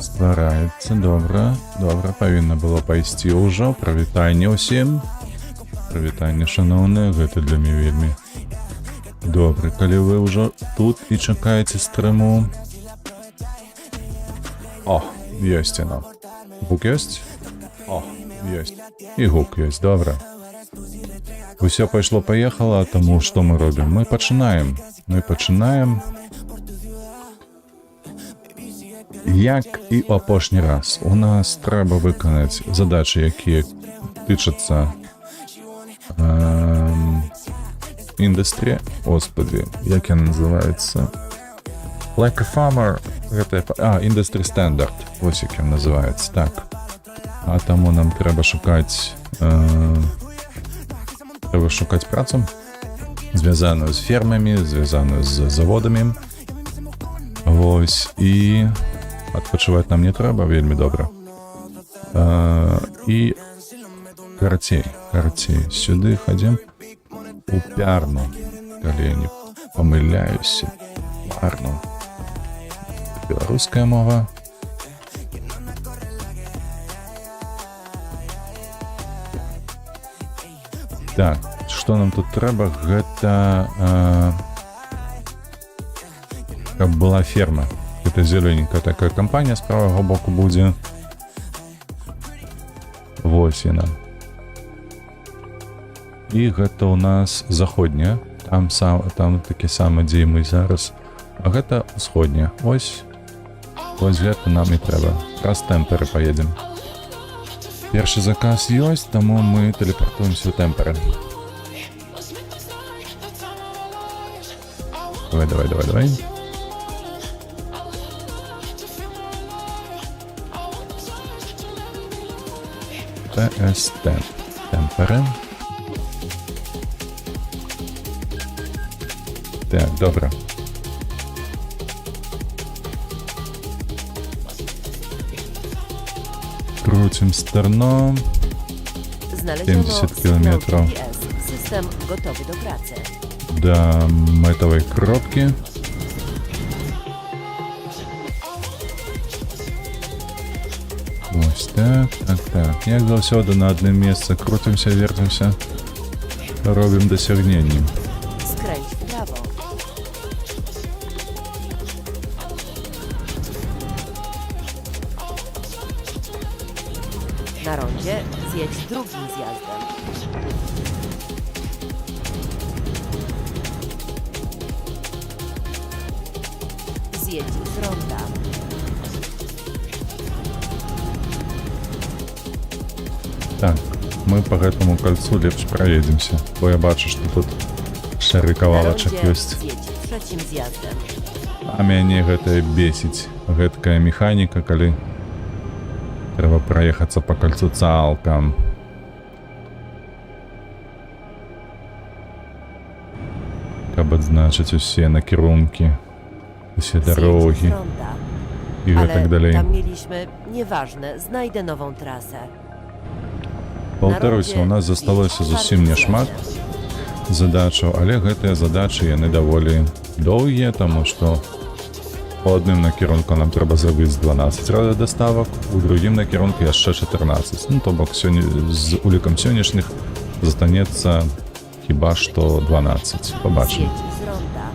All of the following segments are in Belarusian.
Ствараецца, добра. Добра, павінна было пайсці ўжо. Прывітанне ўсім. Прывітанне, шаноўныя, гэта для мяне вельмі добра. Калі вы ўжо тут і чакаеце стрыму. О, ёсць яно. Гук ёсць? О, ёсць. І гук ёсць, добра. Усё пайшло-паехала, таму што мы робім? Мы пачынаем. Як і ў апошні раз, у нас трэба выканаць задачы, якія тычацца індустрі. Господи, як яна называецца? Like a farmer. Гэта Industry Standard. Вось як ён называецца. Так. А таму нам трэба шукаць працу, звязаную з фермамі, звязаную з заводамі. Вось, і адпачываць нам не трэба, вельмі добра. І карацей, сюды хадзім у пярну, калі я не памыляюся. Пярну. Беларуская мова. Так, што нам тут трэба? Гэта каб была ферма. Гэта зелененькая такая кампанія з правага боку будзе. Вось яна. І гэта ў нас заходняя. Там такі самы, дзе мы зараз. А гэта усходняя. Ось гэта нам і трэба. Праз тэмперы паедзем. Першы заказ ёсць, таму мы тэлепартуемся ў тэмперы. Давай. ПСТ. Тэмперы. Так, добра. Крутим стерно. 70 километров. System gotowy do pracy. До метовой кропки. Ось так. Як заўсёды на адным месцы крутимся, вертимся. Робім досягнення. Skręć w prawo. Na rondzie zjedź drugim zjazdem. Zjedź z ronda. Так, мы по гэтаму кольцу лепш проедемся, бо я бачу, што тут шэры кавалачак ёсць. Zjedź trzecim zjazdem. А мяне гэтае бесіць, гэткая механіка, калі трэба праехацца па кольцу цалкам. Каб адзначыць усе накірункі, усе дарогі і гэтак далей. Tam mieliśmy, nieważne, znajdę nową trasę. Паўтаруся, у нас засталося зусім няшмат задачаў, але гэтыя задачы яны даволі доўгія, таму што у адным накірунку нам трэба зрабіць 12 даставак, у другім накірунку яшчэ 14. Ну, то бок сёння з улікам сённяшніх застанецца хіба што 12. Пабачым. Zjedź z ronda.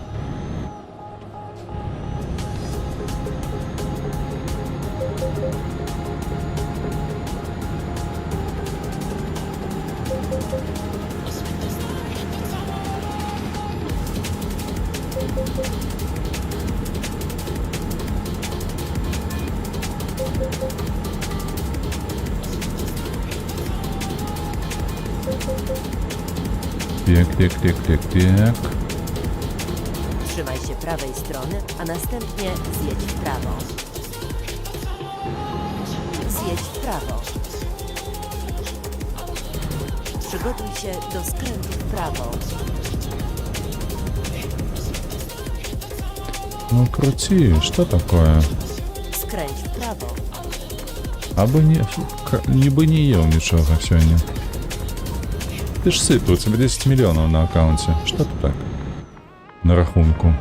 Piek. Trzymaj się prawej strony, a następnie zjedź w prawo. Zjedź w prawo. Przygotuj się do skrętu w prawo. Ну крути, что такое? Skręć w prawo. Абы нібы не еў нічога сёння. Ты ж сыты, у тебя 10 миллионов на аккаунте. Что ты так? На рахунку.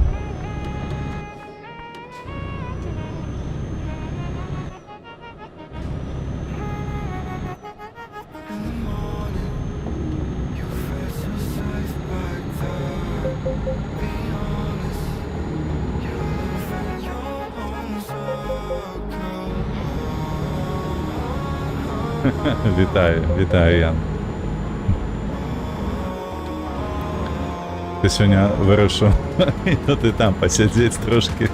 Вітаю, Ян. Ти сьогодні вирішив і тут і там посидіти трошки.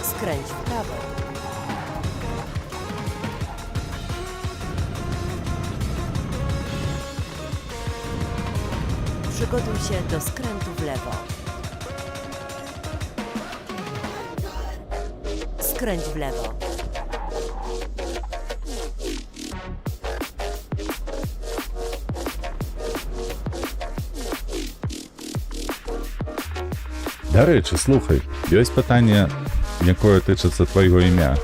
Skręć w prawo. Przygotuj się do skrętu w lewo. Skręć w lewo. До речі, слухай, є питання, якое тычыцца твайго імя.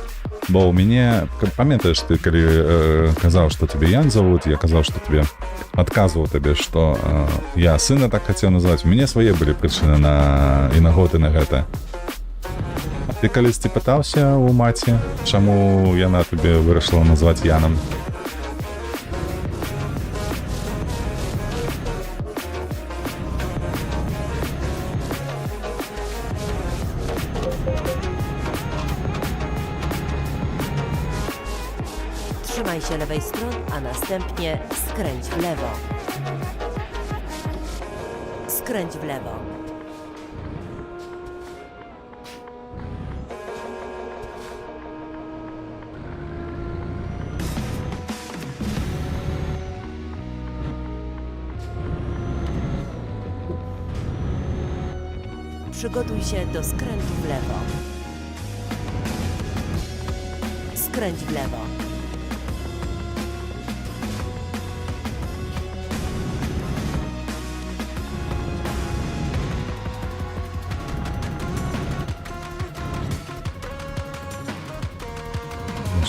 Бо у мяне, памятаеш, ты калі казаў, што тебе Ян зовут, я казаў, што тебе адказваў табе, што я сына так хацеў назваць. У мяне свае былі прычыны на інагоды на гэта. А ты калісьці пытаўся ў маці, чаму яна табе вырашыла назваць Янам? Trzymaj się lewej strony, a następnie skręć w lewo. Skręć w lewo. Przygotuj się do skrętu w lewo. Skręć w lewo.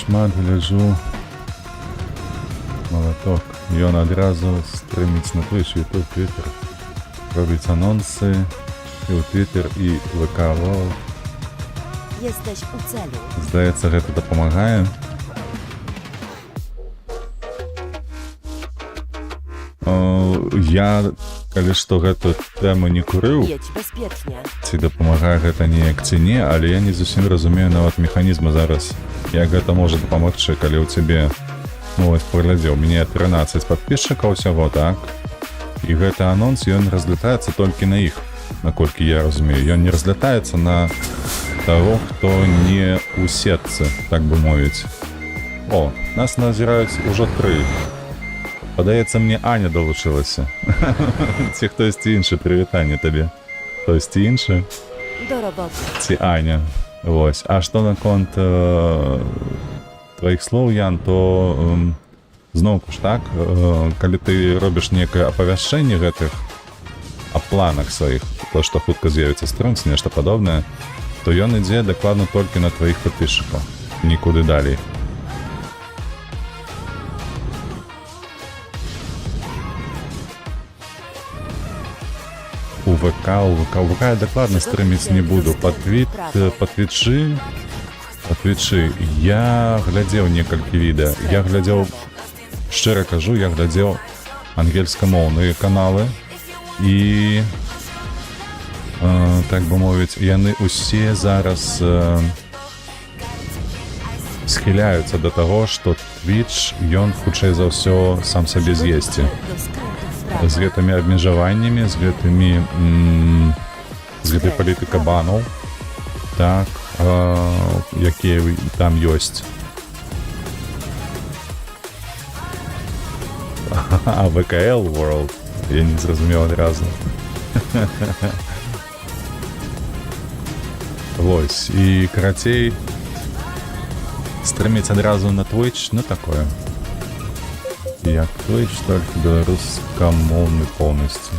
Шмат гляджу. Молоток. Ён адразу стрыміць на Twitch, YouTube, Twitter. Робіць анонсы і ў Twitter, і ВК. Jesteś u celu. Здаецца, гэта дапамагае. Я, калі што, гэту тэму не курыў, Jedź bezpiecznie. ці дапамагае гэта неяк ці не, але я не зусім разумею нават механізмы зараз, як гэта можа дапамагчы, калі ў цябе, ну вось паглядзеў, у мяне 13 падпісчыкаў усяго, так? І гэты анонс, ён разлятаецца толькі на іх, наколькі я разумею. Ён не разлятаецца на таго, хто не ў сетцы, так бы мовіць. О, нас назіраюць ужо 3. Падаецца, мне Аня долучылася. Ці хтосьці іншы, прывітанне табе. Хтосьці іншы? Do roboty. Ці Аня. Вось. А што наконт тваіх слоў, Ян, то зноўку ж так, калі ты робіш некае апавяшчэнне гэтых аб планах сваіх, то, што хутка з'явіцца струнц, нешта падобнае, то ён ідзе дакладна толькі на тваіх падпісчыкаў. Нікуды далей. У ВК я дакладна стрыміць не буду. Па Твічы я глядзеў некалькі відэа. Я глядзеў, шчыра кажу, я глядзеў ангельскамоўныя каналы і, так бы мовіць, яны усе зараз схіляюцца да таго, што Twitch, ён хутчэй за ўсё сам сабе з'есці. Do skrętu w prawo. З гэтымі абмежаваннямі, з гэтай палітыка банаў, так, якія там ёсць. А ВКЛ World? Я не зразумеў адразу. Вось, і карацей, стрыміць адразу на Twitch, ну такое. Як Twitch, толькі беларускамоўны поўнасцю.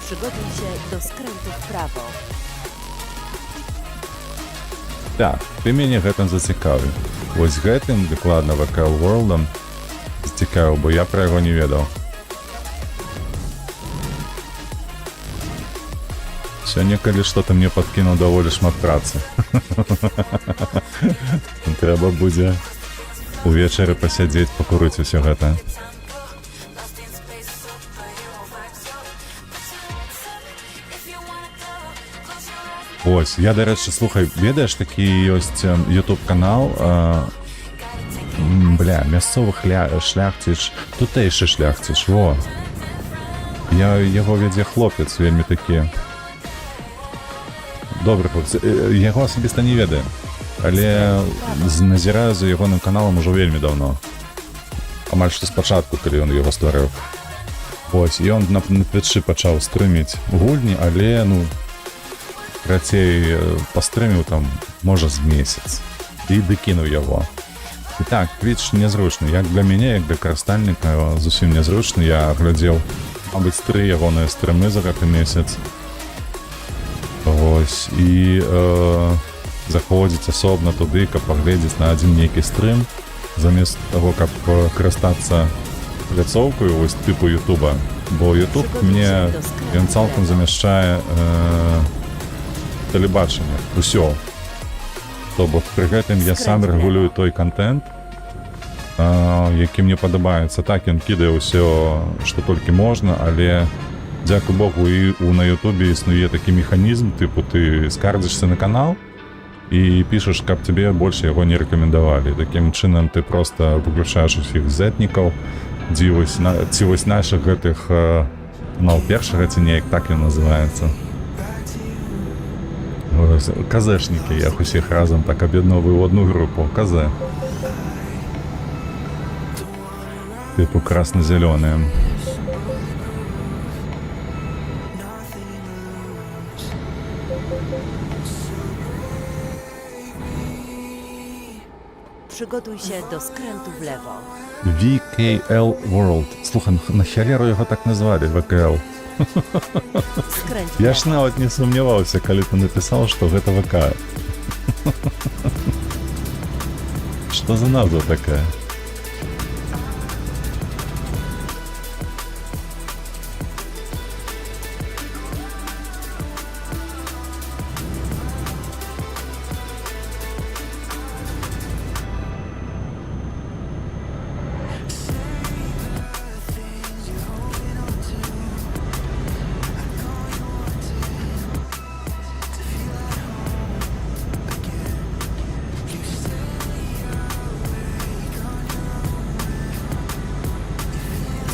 Przygotuj się do skrętu w prawo. Так, ты мяне гэтым зацікавіў. Вось гэтым, дакладна ВКЛ World'ам зацікавіў, бо я пра яго не ведаў. Сёння, калі што, ты мне падкінуў даволі шмат працы. Трэба будзе увечары пасядзець, пакурыць усё гэта. Ось, я, до речі, слухай, ведаєш такий ось YouTube канал, місцевих шляхтич, тутейший шляхтич, во. Його веде хлопець, вельми такі. Добре, хлопці, його особисто не ведаю, але назираю за ягоним каналом уже вельми давно. Амаль що спочатку, коли він його створив. Ось, і він на Твічі почав стрімити гульні, але, ну, крацей пострімив там, може, з місяць. І докинув його. І так, Twitch незручний, як для мене, як для користальника, зовсім незручний. Я глядів, мабуть, 3 ягоні стріми за цей місяць. Ось, і заходити особливо туди, каб поглядіти на один некий стрім, замість того, каб користатися пляцовкою, ось типу Ютуба. Бо YouTube мені, він цілком заміщає телебачення, усьо. Тобто при гэтым я сам регулюю той контент, який мені подобається. Так, він кидає усе, що тільки можна, але, дякую Богу, і на Ютубі існує такий механізм, типу ти скаржишся на канал і пишеш, каб тебе більше його не рекомендували. Таким чином ти просто виключаєш усіх зетників, ці ось наших гэтих, ну, перших тіней, так він називається. Казешники, я їх усіх разом так об'єдную в одну групу. Казе. Типу красно-зеленые. Przygotuj się do skrętu w lewo. VKL World. Слухай, на хереру його так назвали, VKL. Skręć w Я lewo. ж навіть не сумнівався, коли ти написав, що це ВК. Що за назва така?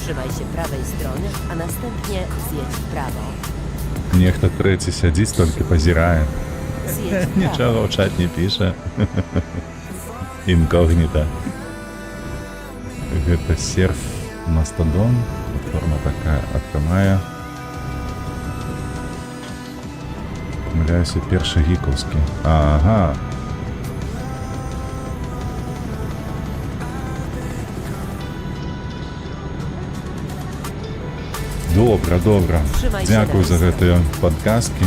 Trzymaj się prawej strony, a następnie zjedź w prawo. Нехто третій сидить, тільки позирає. Zjedź w prawo. Нічого в чат не пише. Інкогніто. Гэта серф Мастодон. Платформа такая открывая. Помиляюся, перший гіковський. Ага. Добре, добре. Дякую за гэты падказкі.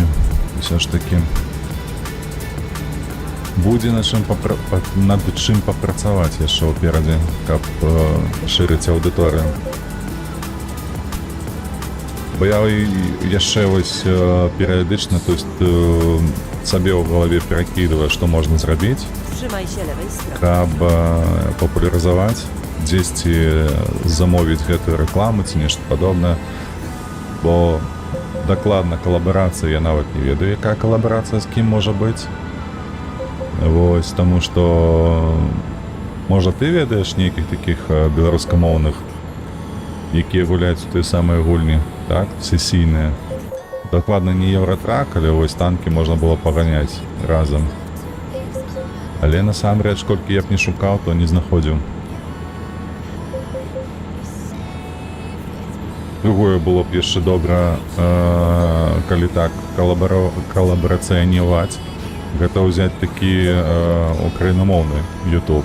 Все ж таки будзе над чым папрацаваць яшчэ ўперадзе, каб шырыць аўдыторыю. Бо я яшчэ вось перыядычна, то есть сабе ў галаве перакідваю, што можна зрабіць, Trzymaj się lewej strony. каб папулярызаваць, дзесьці замовіць гэтую рэкламу ці нешта падобнае. Бо дакладна калабарацыя, я нават не ведаю, якая калабарацыя з кім можа быць. Вось, таму што можа ты ведаеш нейкіх такіх беларускамоўных, якія гуляюць у той самай гульні, так, сесійныя. Дакладна не Евротрак, але вось танкі можна было паганяць разам. Але насамрэч, колькі я б не шукаў, то не знаходзіў. Другое было б яшчэ добра, калі так калабарацыяніваць, гэта ўзяць такі украінамоўны YouTube.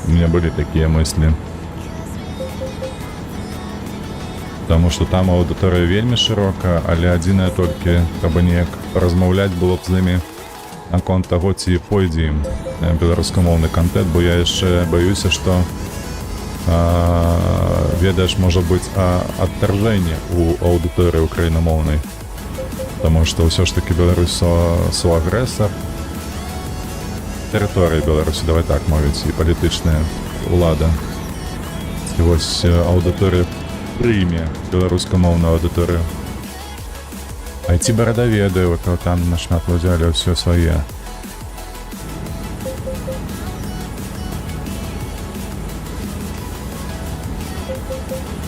У меня былі такія мыслі. Таму што там аўдыторыя вельмі шырока, але адзінае толькі, каб неяк размаўляць было б з імі наконт таго, ці пойдзе ім беларускамоўны контент, бо я яшчэ баюся, што ведаеш, можа быць адтаржэнне у аўдыторыі украінамоўнай. Таму што ўсё ж такі Беларусь суагрэсар. Тэрыторыя Беларусі, давай так мовіць, і палітычная ўлада. І вось аўдыторыя прыме беларускамоўную аўдыторыю. А ці барадаведы, там нашмат узялі ўсё свае.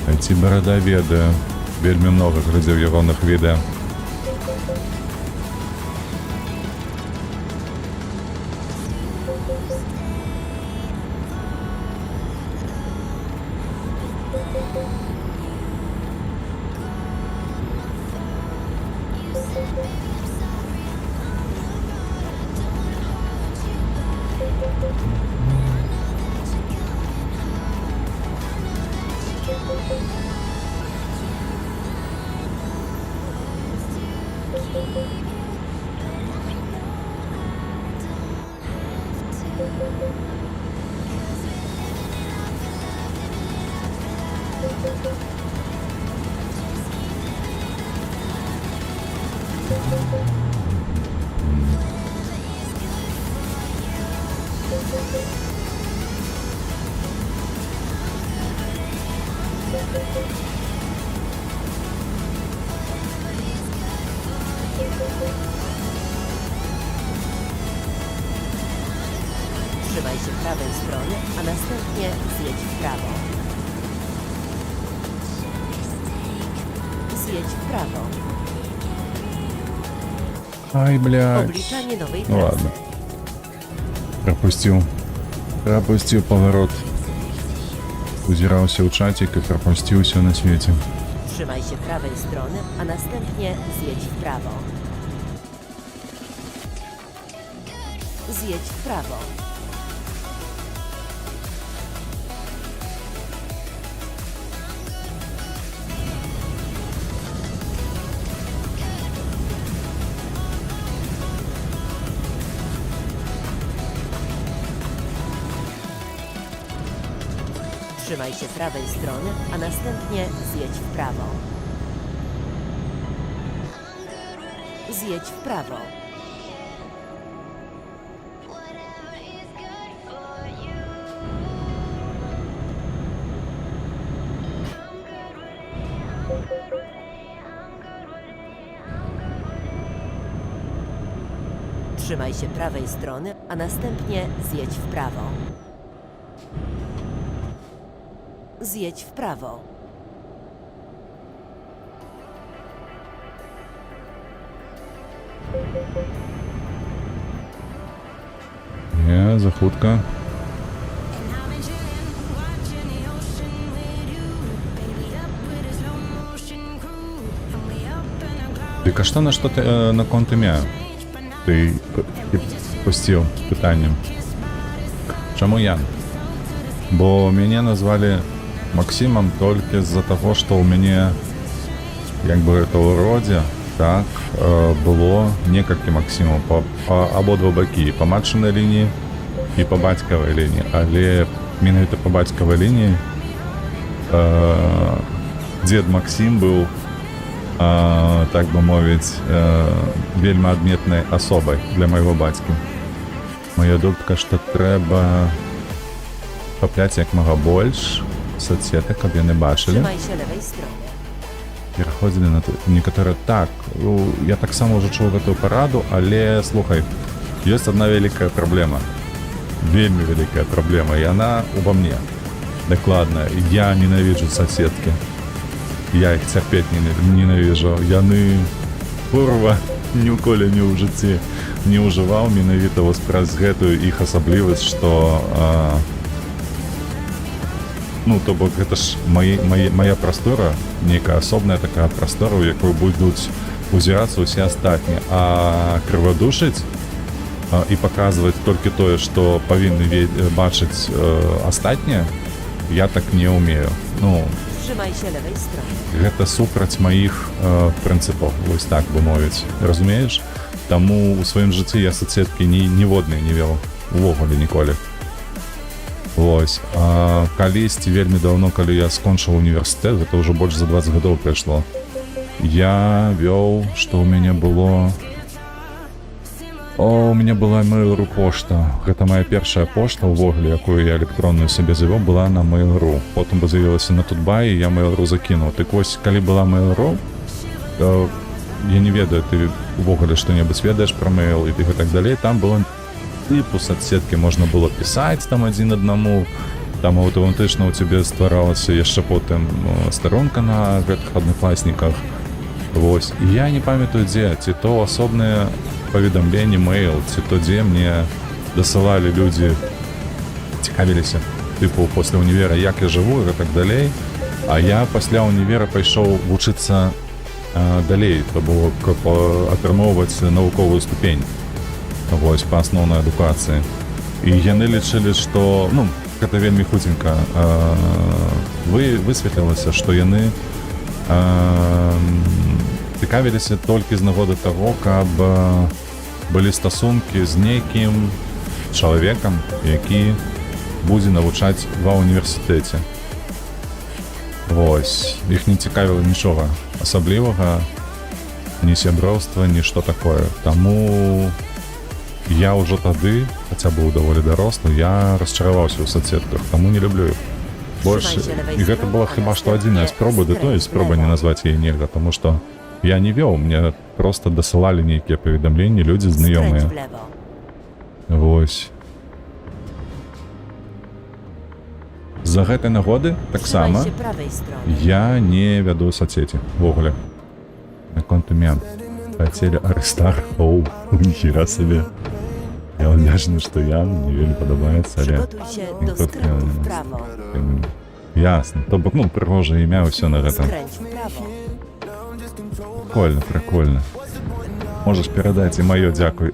А ці барадаведы, вельмі многа глядзеў ягоных відэа. Trzymaj się prawej strony, a następnie zjedź w prawo. Zjedź w prawo. Ай, блядь. Obliczanie nowej Ну trasy. ладно. Пропустил поворот. Узирался у чатик и пропустил все на свете. Trzymaj się prawej strony, a następnie zjedź w prawo. Zjedź w prawo. Trzymaj się prawej strony, a następnie zjedź w prawo. Zjedź w prawo. Trzymaj się prawej strony, a następnie zjedź w prawo. Zjedź w prawo. Nie, za chłódka. Ты а что на что ты на конт ім'я? Ты пустил питанням. Чому Ян? Бо меня назвали Максимом только из-за того, что у меня, як бы это у роді, так, було некалькі Максимов по обидва баки, по матчиній лінії і по батьковій лінії. Але менавіта по батьковій лінії дед Максим був, так би мовіць, вельми адметнай особой для майго бацькі. Моя думка, што трэба купляць як мага больш соцсетак, каб яны бачылі. Trzymaj się lewej strony. Пераходзілі на некаторыя так. Я таксама ўжо чуў гэтую параду, але слухай, ёсць одна вялікая праблема. Вельмі вялікая праблема, і яна ува мне. Дакладна, я ненавіджу соцсеткі. Я іх цярпець ненавіжу. Яны, курва, ніколі не ў жыцці не ўжываў менавіта вось праз гэтую іх асаблівасць, што ну, то бок гэта ж моя прастора, нейкая асобная такая прастора, у якой будуць узірацца ўсе астатнія, а крывадушыць і паказваць толькі тое, што павінны бачыць астатнія, я так не ўмею. Ну, Trzymaj się lewej strony. гэта супраць маіх прынцыпаў, вось так бы мовіць, разумееш? Таму у сваім жыцці я соцсеткі ніводнай не вёў, увогуле ніколі. Вось, калісьці вельмі даўно, калі я скончыў універсітэт, гэта ўжо больш за 20 гадоў прайшло, я вёў, што ў мяне было... у мяне была Mail.ru пошта. Гэта моя першая пошта ўвогуле, якую я электронную сабе завёў, была на Mail.ru. Потым бы з'явілася на Тутбай, і я Mail.ru закінуў. Так вось, калі была Mail.ru, я не ведаю, ты увогуле што-небудзь ведаеш пра мейл і так далей, там было тыпу соцсеткі можна было пісаць там адзін аднаму, там аўтаматычна ў цябе стваралася яшчэ потым старонка на гэтых аднакласніках. Вось. І я не памятаю дзе, ці то асобныя паведамленні мейл, ці то дзе мне дасылалі людзі, цікавіліся тыпу пасля універа, як я жыву і так далей. А я пасля універа пайшоў вучыцца далей, то было каб атрымоўваць навуковую ступень. Вось, па асноўнай адукацыі. І яны лічылі, што, ну, гэта вельмі хутенька высветлілася, што яны цікавіліся толькі з нагоды таго, каб былі стасункі з нейкім чалавекам, які будзе навучаць ва ўніверсітэце. Вось, іх не цікавіла нічога асаблівага, ні сяброўства, ні што такое. Таму я ўжо тады, хаця быў даволі дарослы, я расчараваўся ў соцсетках, таму не люблю іх. Больш, і гэта была хіба што адзіная спроба, ды то і спроба не назваць яе нельга, таму што я не вёў, мне проста дасылалі нейкія паведамленні людзі знаёмыя. Вось. З-за гэтай нагоды таксама я не вяду соцсеці ввогуле. Наконт імя. Хацелі Арыстар. Оу, ніхера сабе. Я ўдзячны, што я, мне вельмі падабаецца, але... Ясна. То бок, ну, прыгожае імя, ўсё на гэтым. Прикольно, прикольно. Можаш перадаць і маё дзякуй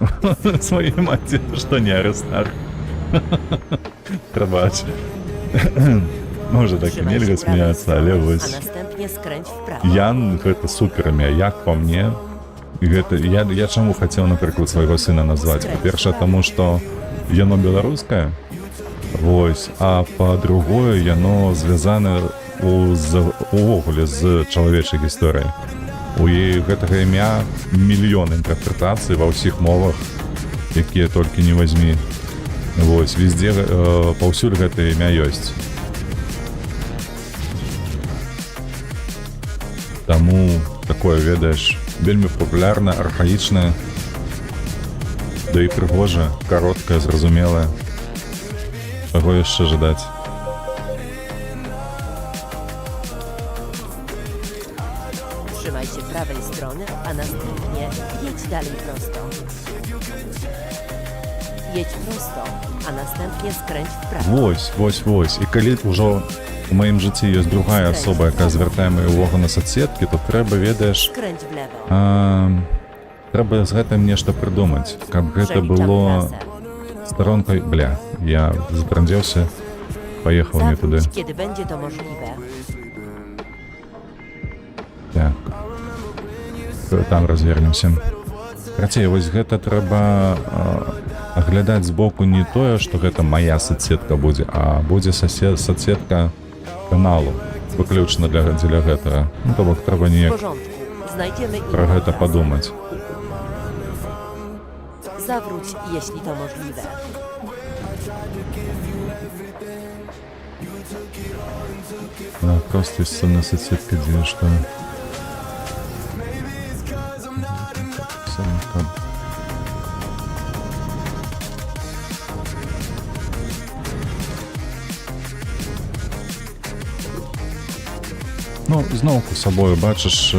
сваёй маці, што не Арыстар. Прабач. Можа так і нельга смяяцца, але вось... Ян, гэта супер імя, як па мне. Гэта, я чаму хацеў, напрыклад, свайго сына назваць? Па-першае, таму што яно беларускае, вось, а па-другое, яно звязана увогуле з чалавечай гісторыяй. У гэтага імя мільён інтэрпрэтацый ва ўсіх мовах, якія толькі не вазьмі. Вось, везде, паўсюль гэта імя ёсць. Таму такое, ведаеш, вельмі папулярна, архаічна, да і прыгожа, кароткае, зразумелае. Чаго яшчэ жадаць? Trzymaj się prawej strony, a następnie jedź dalej prosto. Jedź prosto, a następnie skręć w prawo. Вось. І калі ўжо у маім жыцці ёсць другая асоба, якая звяртае маю ўвагу на соцсеткі, то трэба, ведаеш, Skręć w lewo. трэба з гэтым нешта прыдумаць, каб гэта было сторонкой... Бля, я затрандзеўся, паехаў не туды. Zawróć, kiedy będzie to możliwe. Так. Там развернемся. Карацей, вось гэта трэба аглядаць збоку не тое, што гэта мая соцсетка будзе, а будзе соцсетка каналу, выключна для гэтага. Ну, то бок трэба неяк пра гэта падумаць. Zawróć, jeśli to możliwe. Просто есть на соцсетке, где что... Ну, зноўку сабою, бачыш,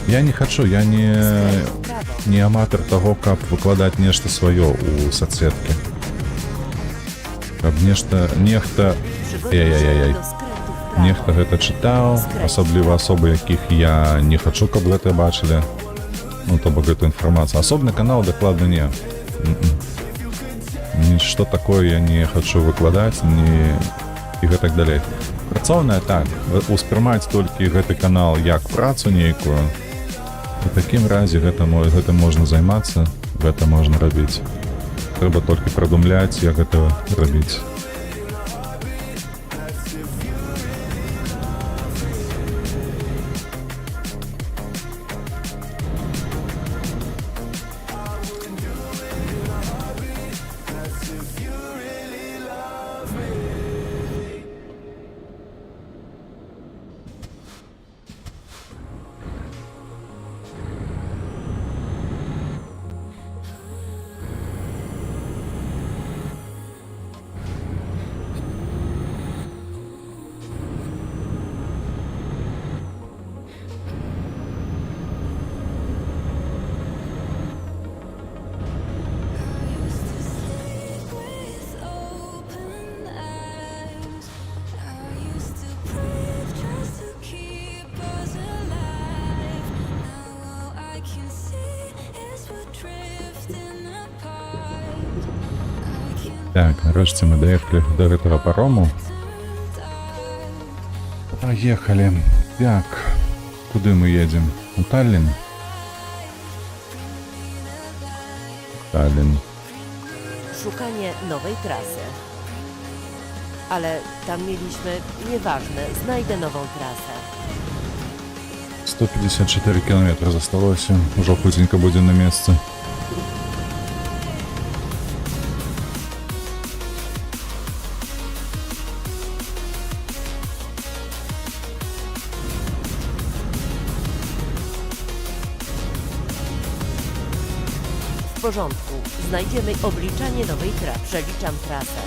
я не хачу, я не аматар таго, каб выкладаць нешта сваё ў соцсеткі. Каб нешта, нехта гэта чытаў, асабліва асобы, якіх я не хачу, каб гэта бачылі. Ну, то бок гэту інфармацыю. Асобны канал дакладна не. Нішто такое я не хачу выкладаць, і гэтак далей. Працоўная так, успрымаць толькі гэты канал як працу нейкую. У такім разе гэтым можна займацца, гэта можна рабіць. Трэба толькі прадумляць, як гэта рабіць. Так, нарешті ми доїхали до этого парому. Поїхали. Так, куди ми їдемо? У Таллін? Таллін. Szukanie nowej trasy. Ale tam mieliśmy... Nieważne, znajdę nową trasę. 154 кілометри залишилося. Уже хутенько буде на місці. W porządku. Znajdziemy obliczanie nowej trasy. Przeliczam trasę.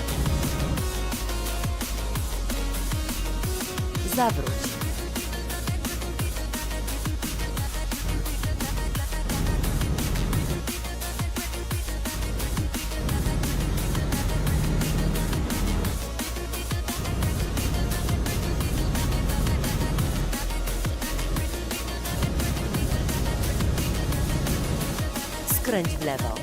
Zawróć. Skręć w lewo.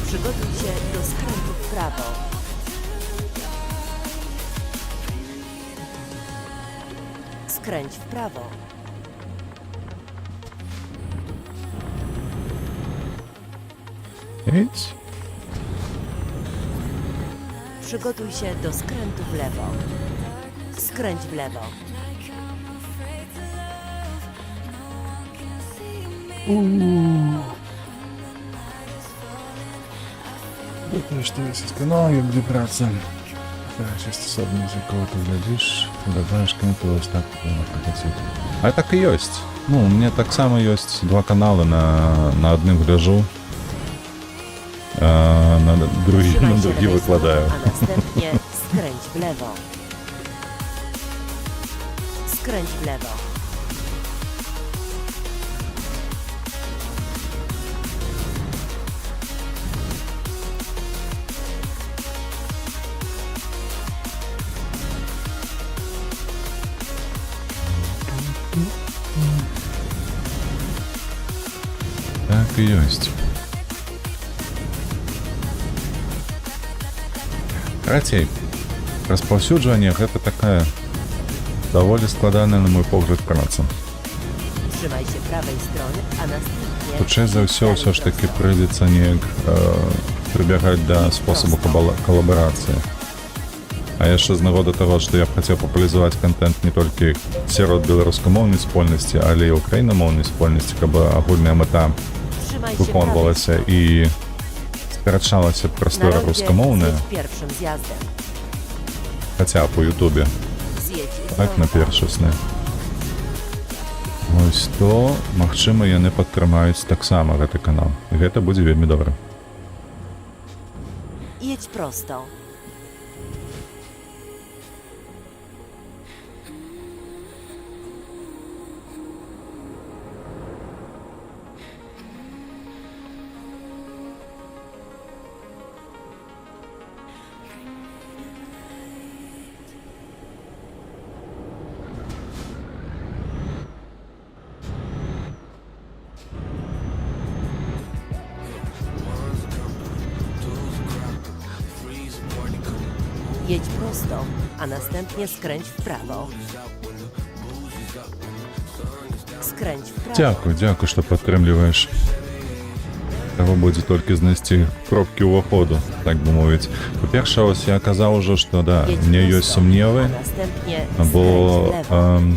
Przygotuj się do skrętu w prawo. Skręć w prawo. Jedź. Przygotuj się do skrętu w lewo. Skręć w lewo. To jest no jak gdy praca. Teraz jest osobno, z jakiego tu глядишь, dodawasz to jest tak Ale так и есть. Ну, у меня так само есть два канала на одном гляжу. А на другие Trzymaj się lewej выкладаю. strony, a następnie skręć w lewo. Skręć w lewo. Так и есть. Карацей, распаўсюджванне гэта такая даволі складаная, на мой погляд, праца. Trzymaj się prawej strony, a następnie... Хутчэй за ўсё dalej ўсё ж таки prosto. прыйдзецца неяк прыбягаць да спосабу калабарацыі. А яшчэ з нагоды таго, што я б хацеў папулярызаваць контент не толькі сярод беларускамоўнай супольнасці, але і ўкраінамоўнай супольнасці, каб агульная мэта Trzymaj się prawej выконвалася і скарачалася Na прастора rondzie рускамоўная, zjedź pierwszym zjazdem. хаця па Ютубе, Zjedź так на першасны. Вось то, магчыма, яны падтрымаюць таксама гэты канал. І гэта будзе вельмі добра. Jedź prosto. Jedź prosto, a następnie skręć w prawo. Skręć w prawo. Дзякуй, што падтрымліваеш. Трэба будзе толькі знайсці кропкі ўваходу, так бы мовіць. Па-першае, ось я казаў ужо, што да, Jedź мне prosto, ёсць сумневы, a następnie бо skręć w lewo.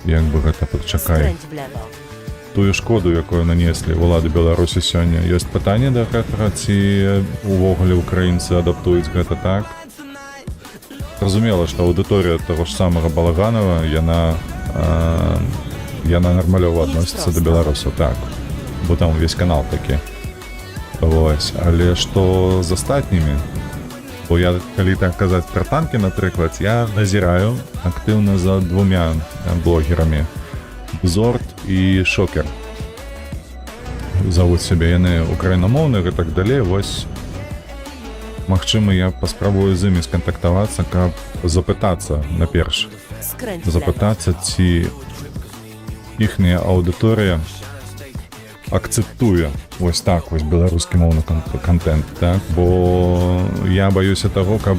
як бы гэта падчакай. Skręć w lewo. Тую шкоду, якую нанеслі ўлады Беларусі сёння, ёсць пытанне да гэтага, ці увогуле украінцы адаптуюць гэта так. Зразумела, што аўдыторыя таго ж самага Балаганова, яна нармалёва адносіцца да беларусаў, так. Бо там увесь канал такі. Вось. Але што з астатнімі? Бо я, калі так казаць пра танкі, напрыклад, я назіраю актыўна за двумя блогерамі. Зорт і Шокер. завуць сябе, яны украінамоўныя і так далей. Вось, магчыма, я паспрабую з імі скантактавацца, каб запытацца наперш. Skręć w lewo. Запытацца, ці іхняя аўдыторыя акцэптуе вось так вось беларускі моўны контент, так? Бо я баюся таго, каб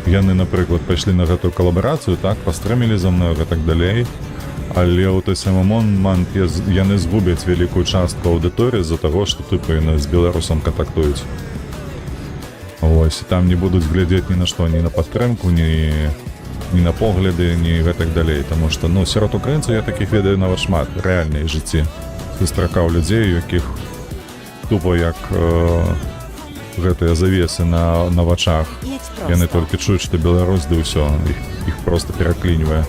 яны, напрыклад, пайшлі на гэтую калабарацыю, так, пастрэмілі за мною і так далей, але ў той самы момант яны згубяць вялікую частку аўдыторыі з-за таго, што тыпу яны з беларусам кантактуюць. Вось, там не будуць глядзець ні на што, ні на падтрымку, ні на погляды, ні гэтак далей, таму што, ну, сярод украінцаў я такіх ведаю нават шмат, рэальнай жыцці. Сустракаў людзей, якіх тупо як гэтыя завесы на вачах. Jedź Яны prosto. толькі чуюць, што беларус, ды ўсё, іх проста пераклінівае.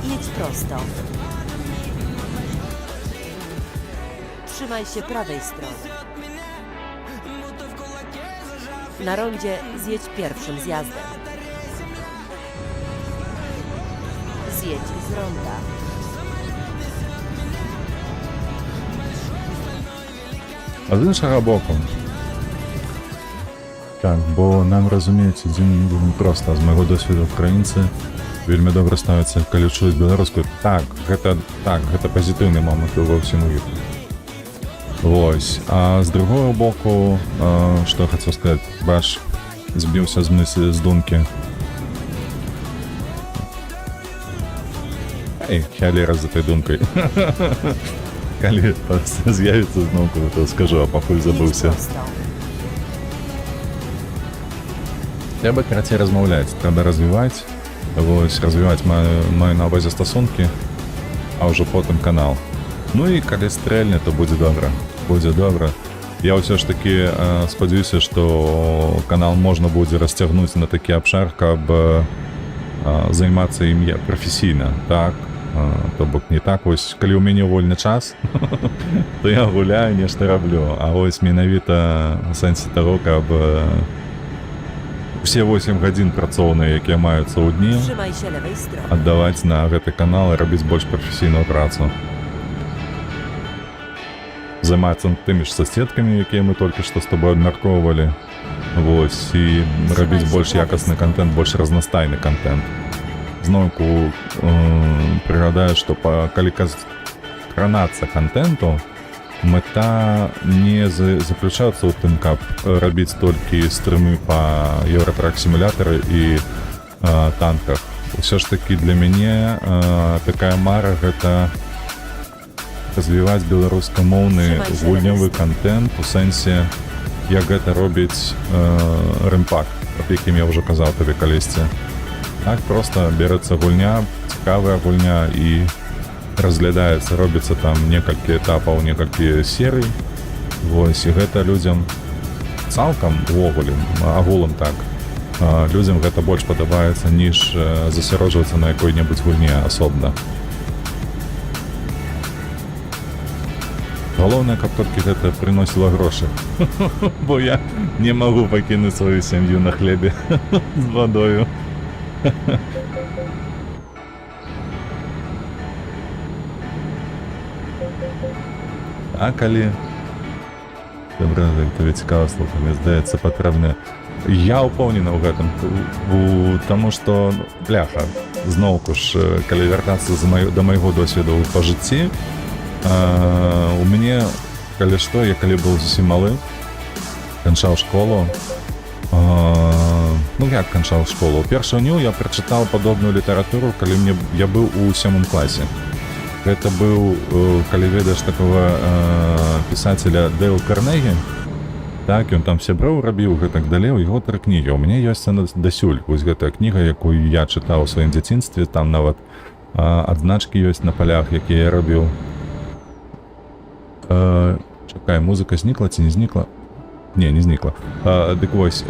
Jedź prosto. Trzymaj się prawej strony. Na rondzie zjedź pierwszym zjazdem. Zjedź z ronda. А з іншага боку, так, бо нам, разумееце, дзень вельмі проста. З майго досведу украінцы вельмі добра ставяцца, калі чуюць беларускую. Так, гэта пазітыўны момант ва ўсім іх. Вось. А з другого боку, што я хацеў сказаць, бач, збіўся з мыслі, з думкі. Эй, хялера за той думкай. Калі з'явіцца зноўку, то скажу, а пакуль Jedź забыўся. prosto. Трэба карацей размаўляць, трэба развіваць. Вось, развіваць маю на ўвазе стасункі, а ўжо потым канал. Ну і калі стрэльне, то будзе добра. Будзе добра. Я ўсё ж такі спадзяюся, што канал можна будзе расцягнуць на такі абшар, каб займацца ім прафесійна, так? То бок не так вось, калі ў мяне вольны час, то я гуляю, нешта раблю. А вось менавіта ў сэнсе таго, каб усе 8 гадзін працоўныя, якія маюцца ў дні, Trzymaj się lewej strony. аддаваць на гэты канал і рабіць больш прафесійную працу. Займацца тымі ж соседкамі, якія мы толькі што з тобой абмяркоўвалі. Вось, і рабіць больш якасны контент, больш разнастайны контент. Зноўку прыгадаю, што калі кранацца контенту, мэта не заключаецца ў тым, каб рабіць толькі стрымы па Еўратрак-сімулятары і танках. Усё ж такі для мяне такая мара — гэта развіваць беларускамоўны гульнявы контент у сэнсе, як гэта робіць Рэмпак, аб якім я ўжо казаў табе калісьці. Так проста берецца гульня, цікавая гульня, і разглядаецца, робіцца там некалькі этапаў, некалькі серый. Вось, і гэта людзям цалкам увогуле, агулам так, людзям гэта больш падабаецца, ніж засяроджвацца на якой-небудзь гульне асобна. Галоўнае, каб толькі гэта прыносіла грошы. Бо я не магу пакінуць сваю сям'ю на хлебе з вадою. А калі... Добра, табе цікава слухаць, мне здаецца, патрэбна. Я ўпэўнены ў гэтым, таму што, бляха, зноўку ж, калі вяртацца да майго досведу па жыцці, у мяне, калі што, я калі быў зусім малы, канчаў школу. Ну як канчаў школу? Упершыню я прачытаў падобную літаратуру, калі я быў у 7 класе. Гэта быў, калі ведаеш такого пісацеля Дейл Карнегі, так, ён там сяброў рабіў, гэтак далей, у яго 3 кнігі. У мяне ёсць дасюль, вось гэтая кніга, якую я чытаў у сваім дзяцінстве, там нават адзначкі ёсць на палях, якія я рабіў. Чакай, музыка знікла ці не знікла? Не, не знікла. Дык вось,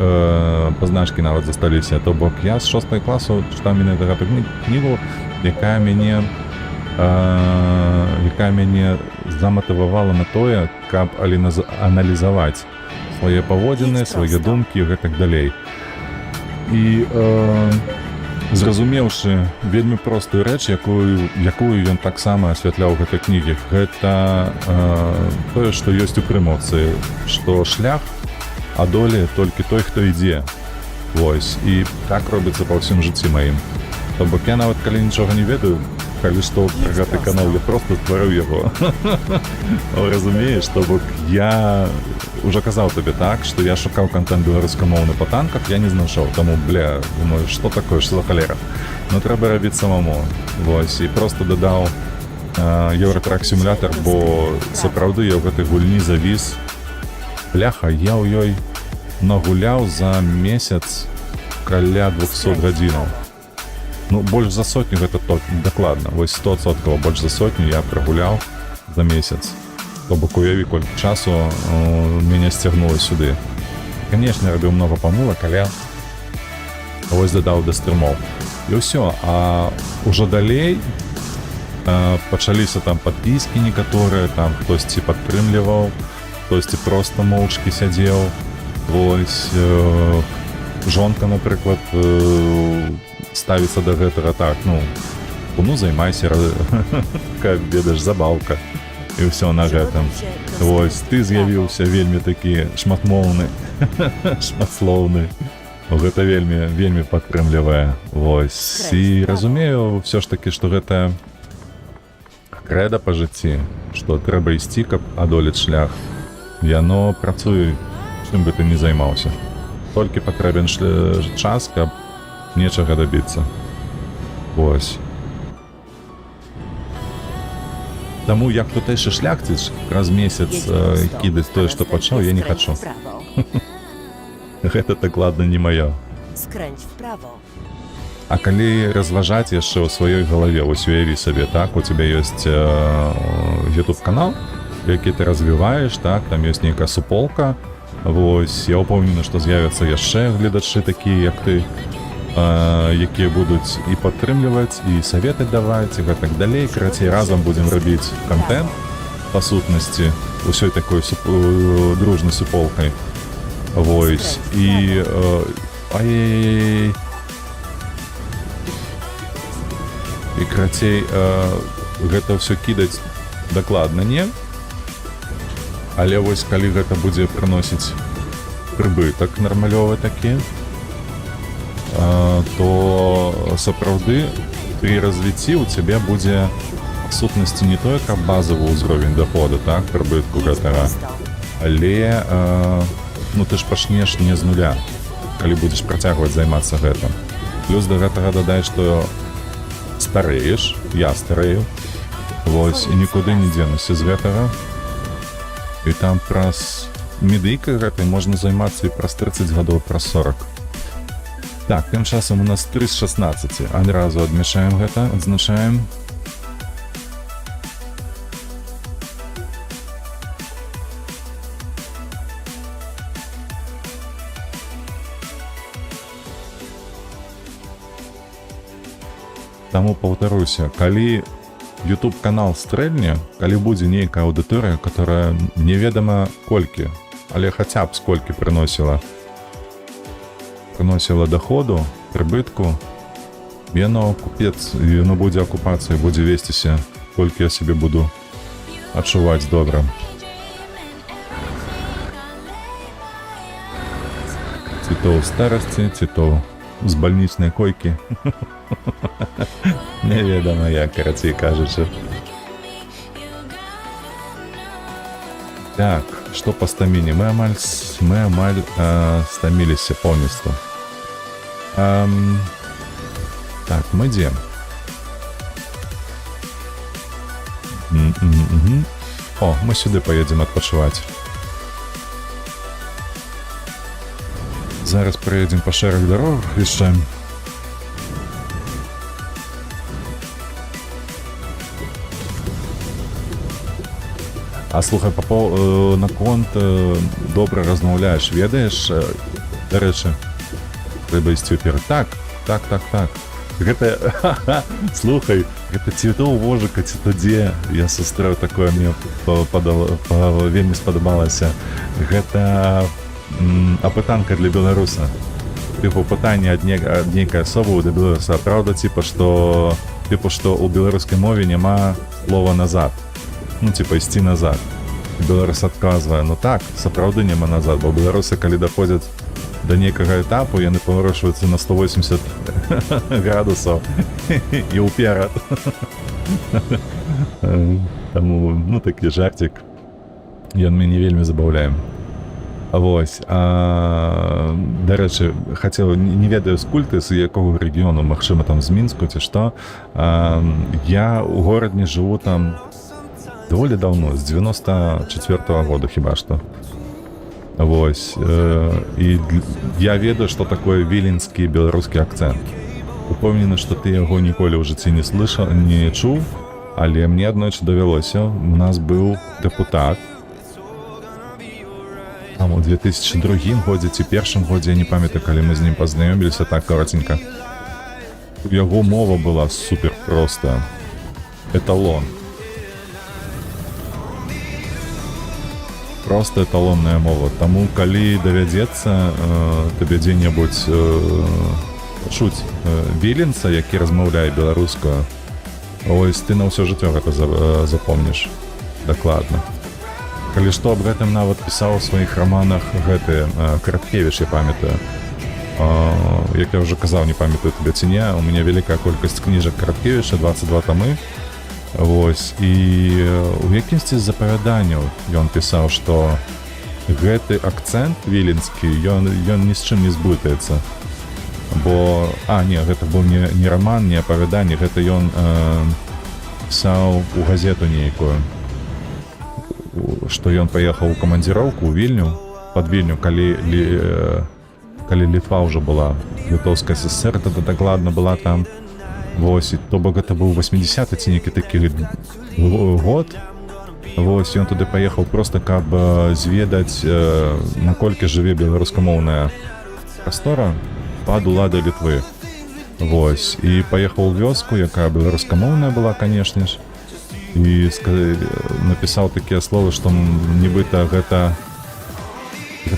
пазначкі нават засталіся. То бок я з 6 класу чытаў менавіта гэту кнігу, якая мяне заматывавала на тое, каб аналізаваць свае паводзіны, свае думкі і гэтак далей. І Зразумеўшы вельмі простую рэч, якую ён таксама асвятляў у гэтай кнігі. Гэта тое, што ёсць у прымоўцы, што шлях адолее толькі той, хто ідзе. Вось, і так робіцца па ўсім жыцці маім. То бок я нават калі нічога не ведаю, калі што пра гэты канал, я проста стварыў яго. Разумееш, то бок я уже казаў табе так, што я шукаў контент беларускамоўны па танках, я не знайшоў. Таму, думаю, што такое, што за халера. Ну трэба рабіць самому. Вось, і проста дадаў Еўратрак-сімулятар, бо сапраўды я ў гэтай гульні завіс. Бляха, я ў ёй нагуляў за месяц каля 200 гадзінаў. Ну, больш за сотню гэта дакладна. Вось 100% больш за сотню я прагуляў за месяц. То бок уяві, колькі часу мяне сцягнула сюды. Канешне, рабіў многа памылак, але вось дадаў да стрымоў. І ўсё. А ўжо далей пачаліся там падпіскі некаторыя, там хтосьці падтрымліваў, хтосьці проста моўчкі сядзеў. Вось жонка, напрыклад, ставіцца да гэтага так, ну займайся, каб ведаш, забаўка. І ўсё на гэтым. Вось, ты з'явіўся вельмі такі шматмоўны, шматслоўны. Гэта вельмі падтрымлівае. Вось. І разумею ўсё ж такі, што гэта крэда па жыцці, што трэба ісці, каб адолець шлях. Яно працуе, чым бы ты не займаўся. Толькі патрэбен час, каб нечага дабіцца. Вось. Таму як тутэйшы шляхціч праз месяц кідаць тое, што пачаў, я не хачу. Гэта дакладна не маё. Skręć w prawo. А калі разважаць яшчэ ў сваёй галаве, вось уяві сабе, так, у цябе ёсць YouTube-канал, які ты развіваеш, так, там ёсць нейкая суполка. Вось, я ўпэўнены, што з'явяцца яшчэ гледачы такія, як ты, якія будуць і падтрымліваць, і саветы даваць, і гэтак далей. Карацей, разам будзем рабіць контент, па сутнасці, усёй такой дружнай суполкай. Вось, і... Ай-яй-яй-яй. І, карацей, гэта ўсё кідаць дакладна не. Але вось, калі гэта будзе прыносіць прыбытак нармалёвы такі, то сапраўды пры развіцці ў цябе будзе в сутнасці не тое, каб базавы ўзровень даходу, так, прыбытку гэтага, але ну ты ж пачнеш не з нуля, калі будзеш працягваць займацца гэтым. Плюс да гэтага дадай, што старееш, я старею, вось, і нікуды не дзенуся з гэтага. І там праз медыйкай гэтай можна займацца і праз 30 гадоў, праз 40. Так, тым часам у нас 3 з 16. Адразу адмяшаем гэта, адзначаем. Таму паўтаруся, калі YouTube-канал стрэльне, калі будзе нейкая аўдыторыя, которая неведама колькі, але хаця б сколькі прыносіла доходу, прыбытку, яно купец, яно будзе акупацыя, будзе весціся, колькі я себе буду адчуваць добра. Ці то ў старасці, ці то з бальнічнай койкі. Неведама як, карацей кажучы. Так, што па стаміне? Мы амаль стаміліся поўністу. Так, мы дзе? О, мы сюды поедзем адпачываць. Зараз проедем па шэрых дарогах яшчэ. А слухай, наконт добра размаўляеш, ведаеш, дарэчы, трэба ісці ўперад. Так. Гэта, слухай, гэта ці то ў Вожыка, ці то дзе я сустрэў такое, мне вельмі спадабалася. Гэта апытанка для беларуса. типу пытанне ад нейкай асобы да беларуса, праўда, типа што ў беларускай мове няма слова назад, ну типа ісці назад. Беларус адказвае, ну так, сапраўды няма назад, бо беларусы, калі даходзяць да нейкага этапу, яны паварочваюцца на 180 градусаў і ўперад. Таму, ну, такі жартик, ён мяне вельмі забаўляе. Вось, дарэчы, хацеў, не ведаю, скуль ты, з якога рэгіёну, магчыма, там з Мінску ці што, я ў горадні жыву там даволі даўно, з 94-го года хіба што. Вось, і я ведаю, што такое віленскі беларускі акцэнт. Упэўнены, што ты яго ніколі ў жыцці не чуў, але мне аднойчы давялося. У нас быў дэпутат, там у 2002 годзе ці першым годзе, я не памятаю, калі мы з ім пазнаёміліся так каротенька. Яго мова была супер простая. Эталон. Просто эталонная мова. Таму, калі давядзецца табе дзе-небудзь чуць віленца, які размаўляе беларускую, ось ты на ўсё жыццё гэта запомніш дакладна. Калі што, аб гэтым нават пісаў у сваіх раманах гэты Караткевіч, я памятаю. Як я ўжо казаў, не памятаю табе ці не, у мяне вялікая колькасць кніжак Караткевіча, 22 тамы. Вось, і у якімсьці з запавяданняў ён пісаў, што гэты акцэнт віленскі, ён ні з чым не зблытаецца. Бо, не, гэта быў не раман, не апавяданне, гэта ён пісаў у газету нейкую, што ён паехаў у камандзіроўку ў Вільню, пад Вільню, калі Літва ўжо была, Літоўская ССР, тады дакладна была там. Вось, то бок гэта быў 80-й ці нейкі такі год. Вось, ён туды паехаў проста, каб зведаць, наколькі жыве беларускамоўная прастора пад уладай Літвы. Вось, і паехаў у вёску, якая беларускамоўная была, канешне ж, і напісаў такія словы, што нібыта гэта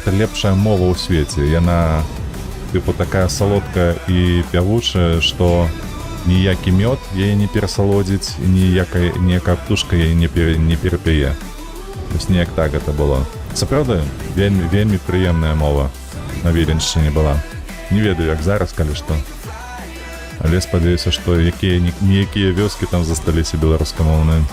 лепшая мова ў свеце. Яна, тыпу, такая салодкая і пявучая, што ніякі мёд яе не перасалодзіць, ніякая птушка яе не перапяе. Вось неяк так гэта было. Сапраўды, вельмі прыемная мова на Віленшчыне была. Не ведаю, як зараз, калі што. Але спадзяюся, што ніякія вёскі там засталіся беларускамоўныя.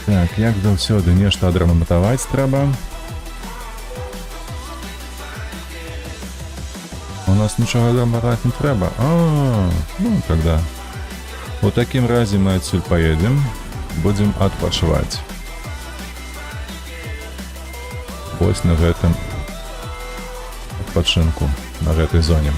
Так, як заўсёды, нешта адрамантаваць трэба. У нас нічога адрамантаваць не трэба. Ну, тогда. У такім разе мы адсюль поедем, будзем адпачываць. Вось на гэтым адпачынку, на гэтай зоне.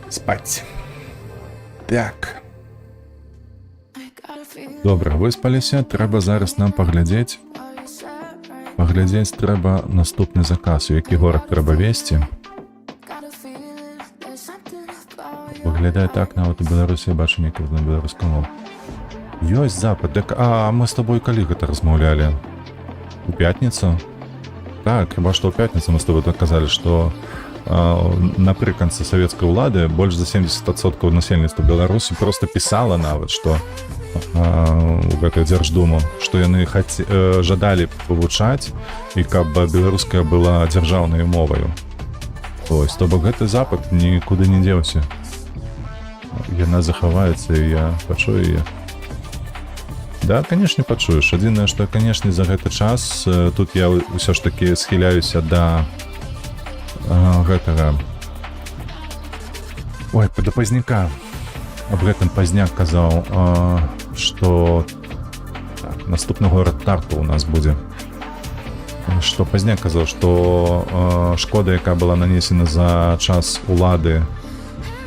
Спаць. Так. Добра, выспаліся, трэба зараз нам паглядзець. Паглядзець трэба наступны заказ, у які горад трэба весці. Выглядае так, нават у Беларусі я бачу некую на беларускую мову. Ёсць запад, мы з тобой калі гэта размаўлялі? У пятніцу? Так, хіба што ў пятніцу мы з тобой так казалі, што напрыканцы савецкай улады больш за 70% насельніцтва Беларусі просто пісала нават, што у гэтую дзярждуму, што яны жадалі вывучаць і каб беларуская была дзяржаўнай моваю. Ось, то бок гэты запад нікуды не дзеўся. Яна захаваецца, і я пачую яе. Да, канешне, пачуеш. Адзінае, што, канешне, за гэты час тут я ўсё ж такі схіляюся да гэтага... Ой, да пазняка. Аб гэтым пазняк казаў, што наступны горад Тарту у нас будзе. Што пазняк казаў, што шкода, якая была нанесена за час улады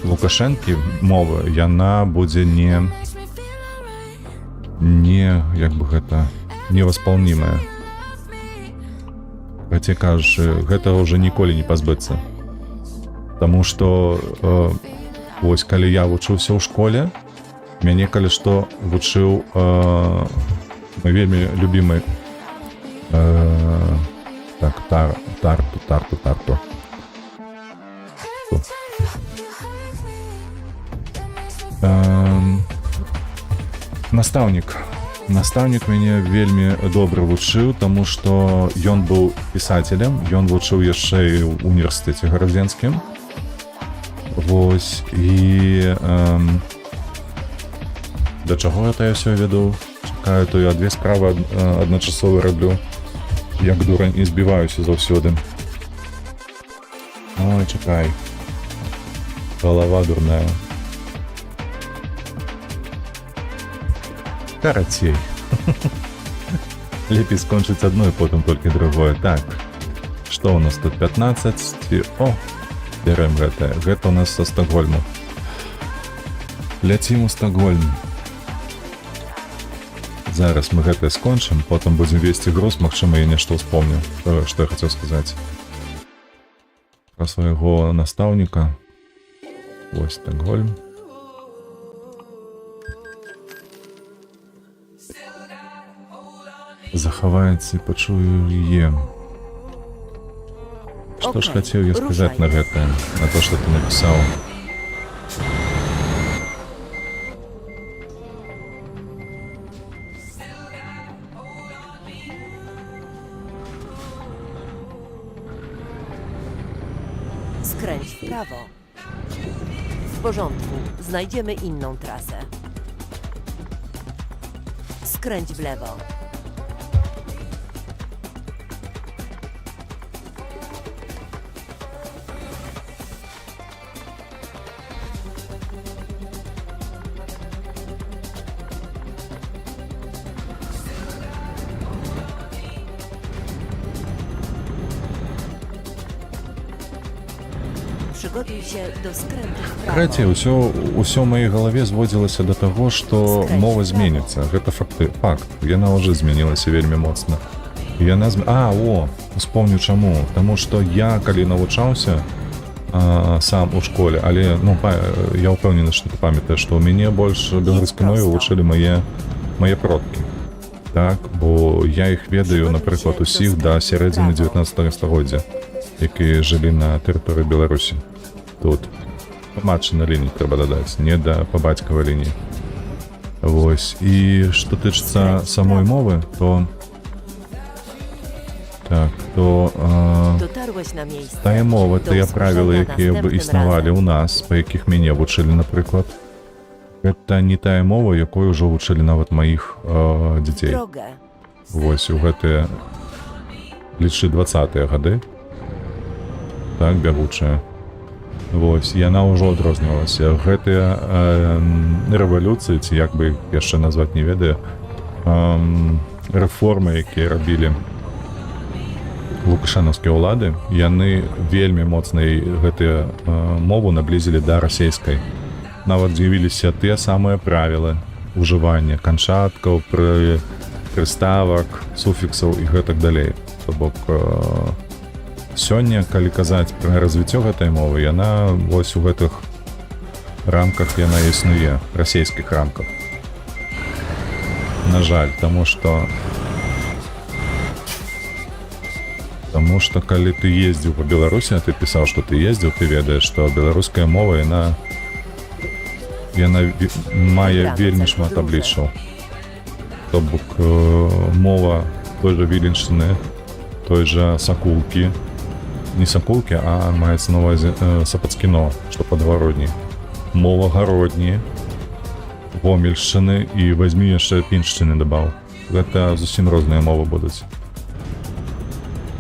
Лукашэнкі мовы, яна будзе не не, як бы гэта, невосполнимая. Хаця кажучы, гэта ўжо ніколі не пазбыцца. Таму што вось калі я вучыўся ў школе, мяне калі што вучыў мой вельмі любімы Тарту. Настаўнік мяне вельмі добра вучыў, таму што ён быў пісацелем, ён вучыў яшчэ і ў універсітэце гарадзенскім. Вось, і да чаго гэта я ўсё веду? Чакаю, то я две справы адначасова раблю, як дурань, і збіваюся заўсёды. Ой, чакай. Голова дурная. Карацей. Лепей скончыць одно і потым толькі другое. Так, што ў нас тут? 15. О, берем гэта. Гэта у нас са Стокгольму. Ляцім у Стокгольм. Зараз мы гэта скончым, потым будзем весці груз, магчыма, я нешта ўспомню, што я хацеў сказаць. Пра свайго настаўніка. Вось Стокгольм. Захаваецца і пачую е. Што ж хацеў я сказаць на гэта, на то, што ты напісаў? Skręć w prawo. W porządku, znajdziemy inną trasę. Skręć w lewo. Przygotuj się do skrętu w prawo. Карацей, ўсё ў маёй галаве зводзілася да таго, што мова зменіцца. Гэта факт. Яна ўжо змянілася вельмі моцна. Успомню чаму. Таму што я, калі навучаўся сам у школе, але я ўпэўнены, што ты памятаеш, што ў мяне больш беларускай мове вучылі мае продкі. Так, бо я іх ведаю, напрыклад, усіх да сярэдзіны 19 стагоддзя, якія жылі на тэрыторыі Беларусі. Тут па матчынай лініі трэба дадаць, не да па бацькавай лініі. Вось, і што тычыцца самой мовы, то тая мова, тыя правілы, якія б існавалі ў нас, па якіх мяне вучылі, напрыклад, гэта не тая мова, якой ужо вучылі нават маіх дзяцей. Вось, у гэтыя, лічы 20-е гады, так, бягучая. Вось, яна ўжо адрознівалася. Гэтыя рэвалюцыі, ці як бы яшчэ назваць не ведаю, рэформы, якія рабілі лукашэнаўскія ўлады, яны вельмі моцна гэтыя мову наблізілі да расейскай. Нават з'явіліся тыя самыя правілы ўжывання канчаткаў, прыставак, суфіксаў і гэтак далей. То бок, сёння, калі казаць пра развіццё гэтай мовы, яна вось у гэтых рамках яна існуе, расейскіх рамках. На жаль, таму што калі ты ездзіў па Беларусі, а ты пісаў, што ты ездзіў, ты ведаеш, што беларуская мова, яна мае вельмі шмат абліччаў. То бок, мова той жа Віленшчыны, той жа Сакулкі, не Сакулкі, а маецца на ўвазе Сапацкіно, што падгародні. Мова Гародні, Гомельшчыны і вазьмі яшчэ Піншчыны дабаў. Гэта зусім розныя мовы будуць.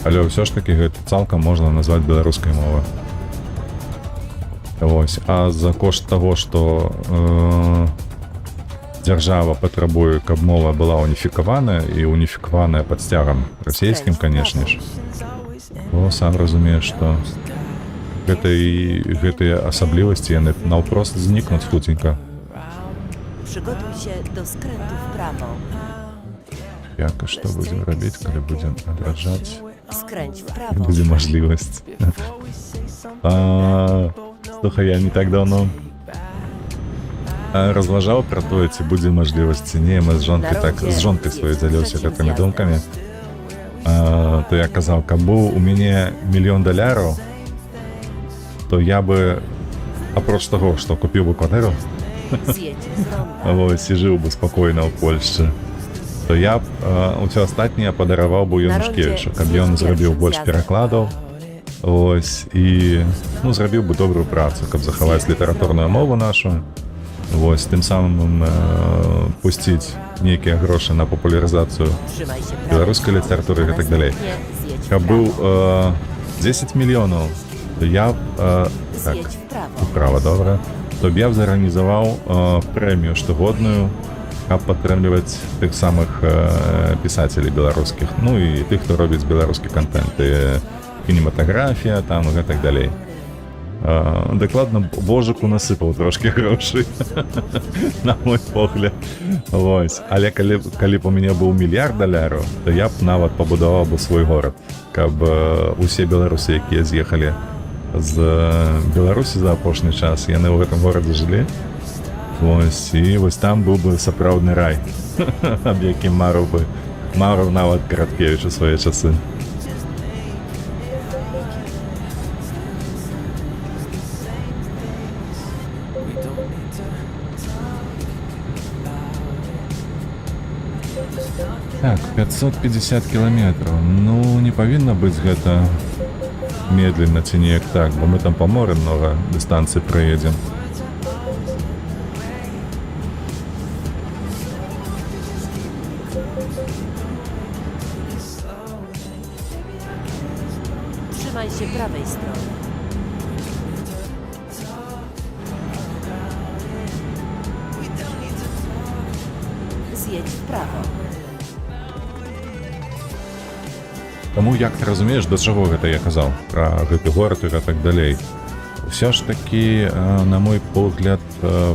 Але ўсё ж такі гэта цалкам можна назваць беларускай мовай. Вось, а за кошт таго, што дзяржава патрабуе, каб мова была уніфікаваная і уніфікаваная пад сцягам расійскім, канешне ж, сам разумееш, што гэтыя асаблівасці яны наўпрост знікнуць хуценька. Przygotuj się do skrętu w prawo. Як і што будзем рабіць, калі будзем адраджаць? Skręć w prawo. Будзе мажлівасць. Слухай, я не так давно разважаў пра тое, ці будзе мажлівасць, ці не. Мы з жонкай сваёй дзяліўся гэтымі думкамі. То я казаў, каб быў у мяне $1 000 000, то я бы, апроч таго, што купіў бы кватэру, Zjedź z ronda. вось, і жыў бы спакойна ў Польшчы, то я б усё астатняе падараваў бы Янушкевічу, каб ён зрабіў больш перакладаў, ось, і зрабіў бы добрую працу, каб захаваць літаратурную мову нашу, ось, тым самым пусціць нейкія грошы на папулярызацыю Trzymaj się prawej беларускай strony, літаратуры і a гэтак далей. następnie zjedź w Каб быў prawo. 10 мільёнаў, то я б так, Zjedź w prawo. управа, добра, то б я б зарганізаваў прэмію штогодную, каб падтрымліваць тых самых пісацелей беларускіх, ну і тых, хто робіць беларускі контент, і кінематаграфія, там і гэтак далей. Дакладна Божыку насыпаў трошкі грошай, на мой погляд. Вось. Але калі б у мяне быў $1 000 000, то я б нават пабудаваў бы свой горад, каб усе беларусы, якія з'ехалі з Беларусі за апошні час, яны ў гэтым горадзе жылі. Вось, і вось там быў бы сапраўдны рай, аб якім марыў нават Караткевіч у свае часы. Так, 550 кілометраў. Ну, не павінна быць гэта медленно ці неяк так, бо мы там па моры многа дыстанцый праедзем. Trzymaj się prawej strony. Zjedź w prawo. Таму як ты разумееш, да чаго гэта я казаў пра гэты горад і так далей. Усё ж такі, на мой погляд,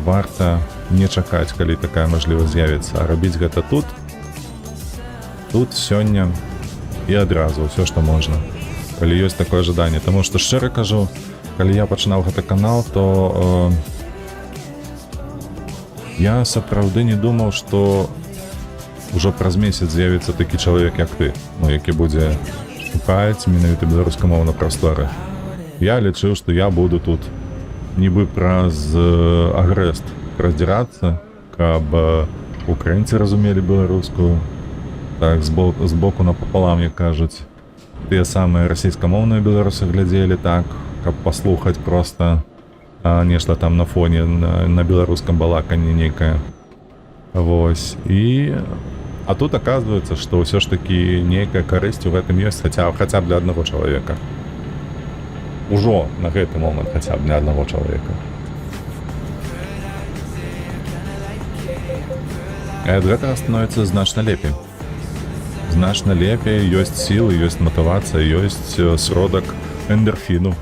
варта не чакаць, калі такая мажлівасць з'явіцца, а рабіць гэта тут сёння і адразу ўсё, што можна, калі ёсць такое жаданне. Таму што, шчыра кажу, калі я пачынаў гэты канал, то я сапраўды не думаў, што ўжо праз месяц з'явіцца такі чалавек, як ты, які будзе шукаць менавіта беларускамоўнай прасторы. Я лічыў, што я буду тут нібы праз агрэст раздзірацца, каб украінцы разумелі беларускую, так, з боку напапалам, як кажуць. Тыя самыя расійскамоўныя беларусы глядзелі так, каб паслухаць проста нешта там на фоне, на беларускам балаканні нейкае. Вось, а тут оказывается, што ўсё ж такі нейкая карысць у гэтым ёсць, хаця б для аднаго чалавека. Ужо на гэты момант хаця б для аднаго чалавека. І ад гэтага становіцца значна лепей. Значна лепей, ёсць сілы, ёсць матывацыя, ёсць сродак эндорфіну.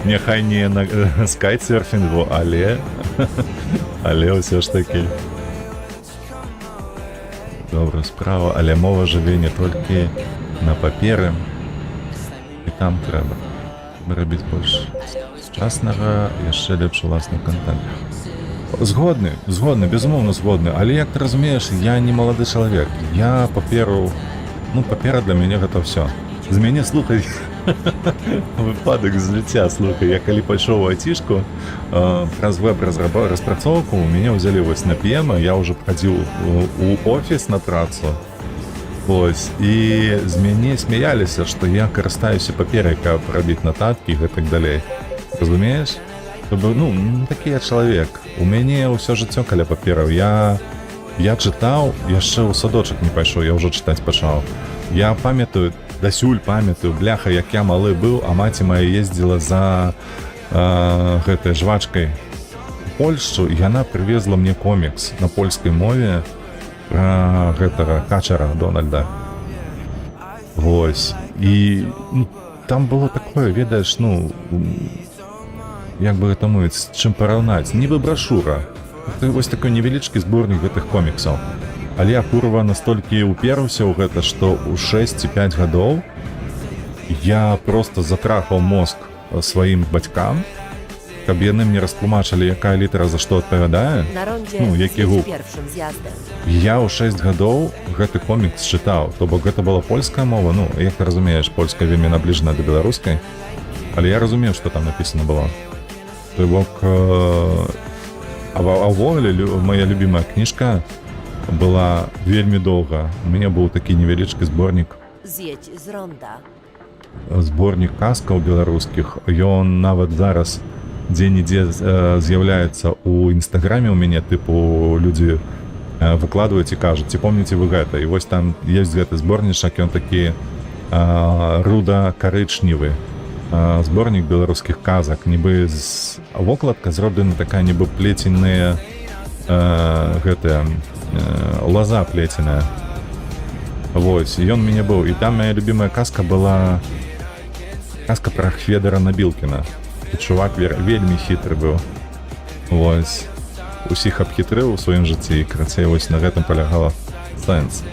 Няхай не на скайтсерфінгу, але ўсё ж такі добра справа, але мова жыве не толькі на паперы, і там трэба рабіць больш сучаснага, яшчэ лепш уласны контент. Згодны, безумоўна згодны, але як ты разумееш, я не малады чалавек, я паперу, папера для мяне гэта ўсё. З мяне, слухай, выпадак з жыцця, слухай, я калі пайшоў у айцішку, праз веб-распрацоўку, мяне ўзялі вось на PM, я ўжо хадзіў у офіс на працу, вось, і з мяне смяяліся, што я карыстаюся паперай, каб рабіць нататкі і гэтак далей. Разумееш? Такі я чалавек. У мяне ўсё жыццё каля папераў. Я чытаў, яшчэ ў садочак не пайшоў, я ўжо чытаць пачаў. Я памятаю, дасюль памятаю, бляха, як я малы быў, а маці моя ездзіла за гэтай жвачкай у Польшчу, і яна прывезла мне комікс на польскай мове пра гэтага качара Дональда. Вось. І там было такое, ведаеш, як бы гэта мовіць, з чым параўнаць. Нібы брашура, Гэта вось такой невялічкі зборнік гэтых коміксаў. Але я курва настолькі уперўся ў гэта, што ў 6 ці 5 гадоў я просто затрахаў мозг сваім бацькам, каб яны мне растлумачылі, якая літара за што адпавядае. Na rondzie Ну, які zjedź гук. pierwszym zjazdem. Я ў 6 гадоў гэты комікс чытаў, то бок гэта была польская мова. Ну, як ты разумееш, польская вельмі набліжана да беларускай, але я разумеў, што там напісана было. То бок увогуле моя любімая кніжка была вельмі доўга. У мяне быў такі невялічкі зборнік Zjedź z ronda. казкаў беларускіх. Ён нават зараз дзе-нідзе з'яўляецца ў інстаграме у мяне, тыпу людзі выкладваюць і кажуць, ці помніце вы гэта. І вось там ёсць гэты зборнічак, ён такі руда-карычневы зборнік беларускіх казак, нібы вокладка зроблена такая нібы плеценная гэтая лоза плеценая. Вось, ён мяне быў. І там моя любимая казка была казка пра Хведара Набілкіна. І чувак вельмі хітры быў. Вось. Усіх абхітрыў у сваім жыцці, і крацей вось на гэтым палягала сэнс.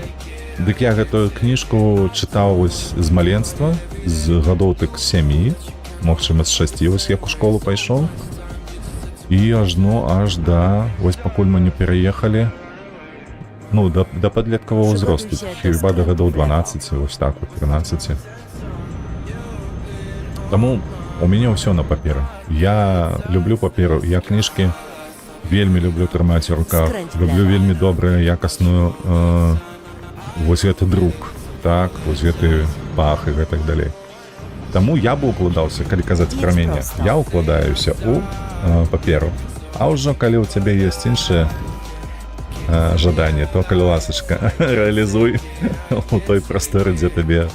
Дык я гэтую кніжку чытаў вось з маленства, з гадоў так 7, магчыма з 6, вось як у школу пайшоў. І аж да, вось пакуль мы не пераехалі, ну, да падлеткавага ўзросту, хіба да гадоў 12, вось так, 13. Таму у мяне ўсё на паперы. Я люблю паперу, я кніжкі вельмі люблю трымаць у руках, люблю вельмі добрую, якасную вось гэты друк, так, вось гэты пах і гэтак далей. Таму я бы укладаўся, калі казаць пра мяне, я укладаюся ў паперу. А ўжо калі ў цябе ёсць іншае жаданне, то, калі ласачка, рэалізуй у той прасторы, дзе табе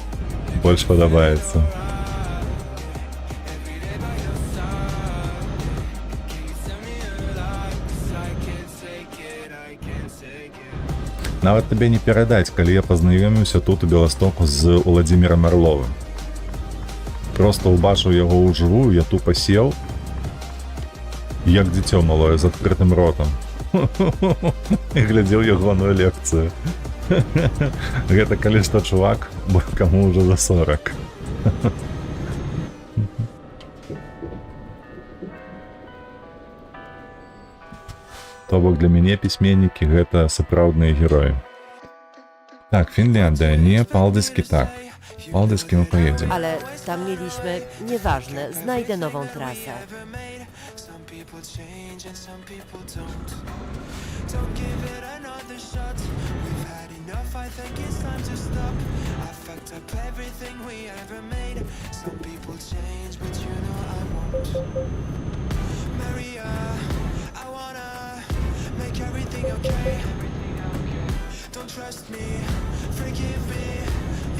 больш падабаецца. Нават табе не перадаць, калі я пазнаёміўся тут у Беластоку з Уладзімірам Арловым. Просто ўбачыў яго ўжывую, я тупа сеў, як дзіцё малое з адкрытым ротам. І глядзеў ягоную лекцыю. Гэта калі што чувак, бо каму ўжо за 40. То бок для мяне пісьменнікі гэта сапраўдныя героі. Так, Фінляндыя, не Палдыскі, так. Палдыскі мы поедзем. Ale tam mieliśmy, nieważne, znajdę nową trasę.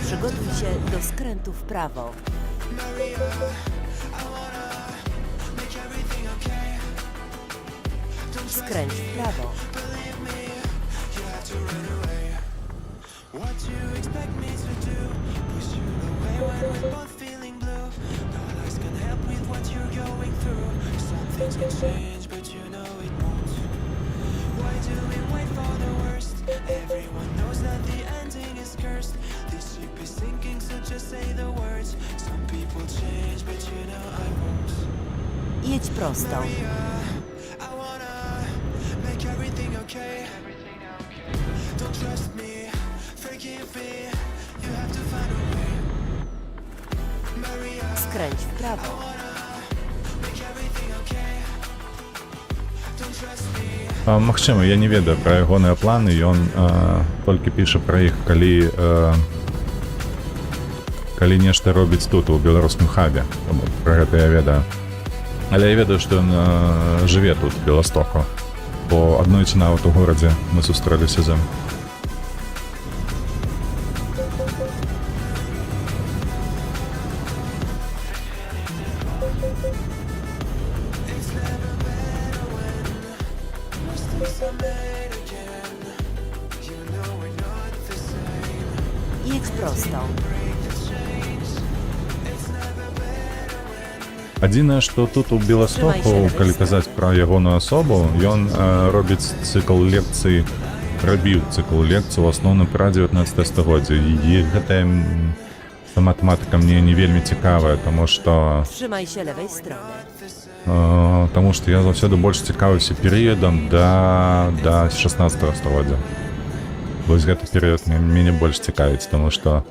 Przygotuj się do skrętu w prawo. Skręć w prawo. Jedź prosto. Skręć w prawo. Магчыма, я не ведаю пра ягоныя планы, ён толькі піша пра іх, калі нешта робіць тут, у беларускім хабе. Пра гэта я ведаю. Але я ведаю, што ён жыве тут, у Беластоку. Бо аднойчы нават у горадзе мы сустрэліся з ім. Jedź prosto. Адзінае, што тут у Беластоху, калі казаць пра ягоную асобу, ён робіць цыкл лекцый, рабіў цыкл лекцый у асноўным пра 19 стагоддзя. І гэтая матэматыка мне не вельмі цікавая, таму што Trzymaj się lewej strony. таму што я заўсёды больш цікавіўся перыядам да 16 стагоддзя. Вось гэты перыяд мяне больш цікавіць, таму што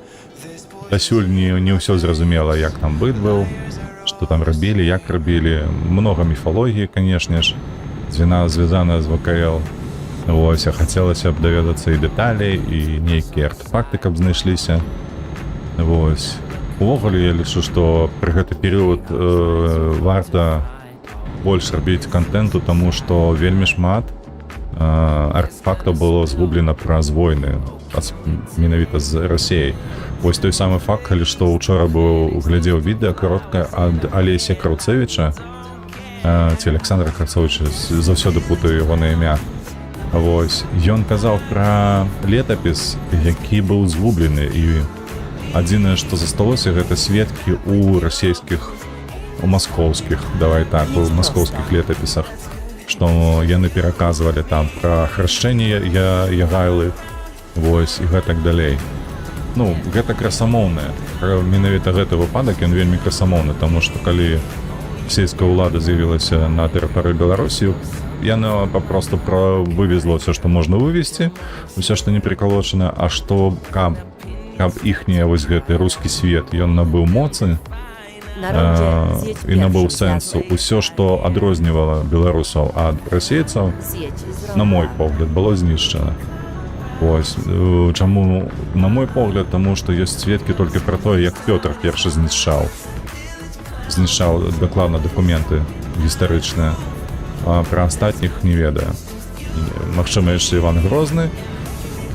дасюль не ўсё зразумела, як там быт быў, што там рабілі, як рабілі. Многа міфалогіі, канешне ж, звязаная з ВКЛ. Вось, а хацелася б даведацца і дэталей, і нейкія артефакты, каб знайшліся. Вось. Увогуле, я лічу, што пры гэты перыяд варта больш рабіць кантэнту, таму што вельмі шмат артефактаў было згублена праз войны, менавіта з Расіяй. Вось той самы факт, калі што учора глядзеў відэа кароткае ад Алеся Краўцевіча, ці Александра Краўцевіча, заўсёды путаю яго на імя. Вось, ён казаў пра летапіс, які быў згублены, і адзінае, што засталося, гэта сведкі ў расійскіх, у маскоўскіх, давай так, у маскоўскіх летапісах, што яны пераказвалі там пра храшчэнне Ягайлы, вось, і гэтак далей. Ну, гэта красамоўнае. Менавіта гэты выпадак, ён вельмі красамоўны, таму што калі расійская ўлада з'явілася на тэрыторыі Беларусі, яна папросту вывезла ўсё, што можна вывезці, ўсё, што не прыкалочана, а што каб іхні вось гэты рускі свет, ён набыў моцы, і набыў сэнсу. Усё, што адрознівала беларусаў ад расейцаў, на мой погляд, было знішчана. Ось, чаму, на мой погляд, таму што ёсць сведкі толькі пра тое, як Пётр першы знішчаў дакладна дакументы гістарычныя, а пра астатніх не ведае. Магчыма, яшчэ Іван Грозны,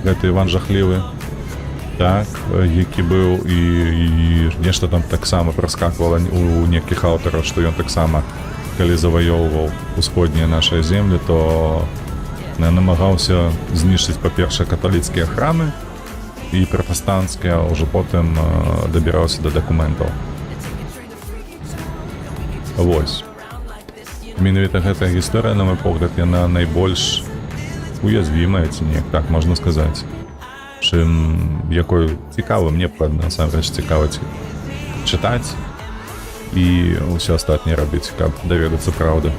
гэты Іван жахлівы, так, які быў, і нешта там таксама праскаквала у некіх аўтараў, што ён таксама, калі заваёўваў усходнія нашыя землі, то намагаўся знішчыць, па-першае, каталіцкія храмы і пратэстанцкія, а ўжо потым дабіраўся да дакументаў. Вось. Менавіта гэтая гісторыя, на мой погляд, яна найбольш уязвімая, ці неяк так можна сказаць, чым якой цікава, мне насамрэч цікава чытаць і ўсё астатняе рабіць, каб даведацца праўды.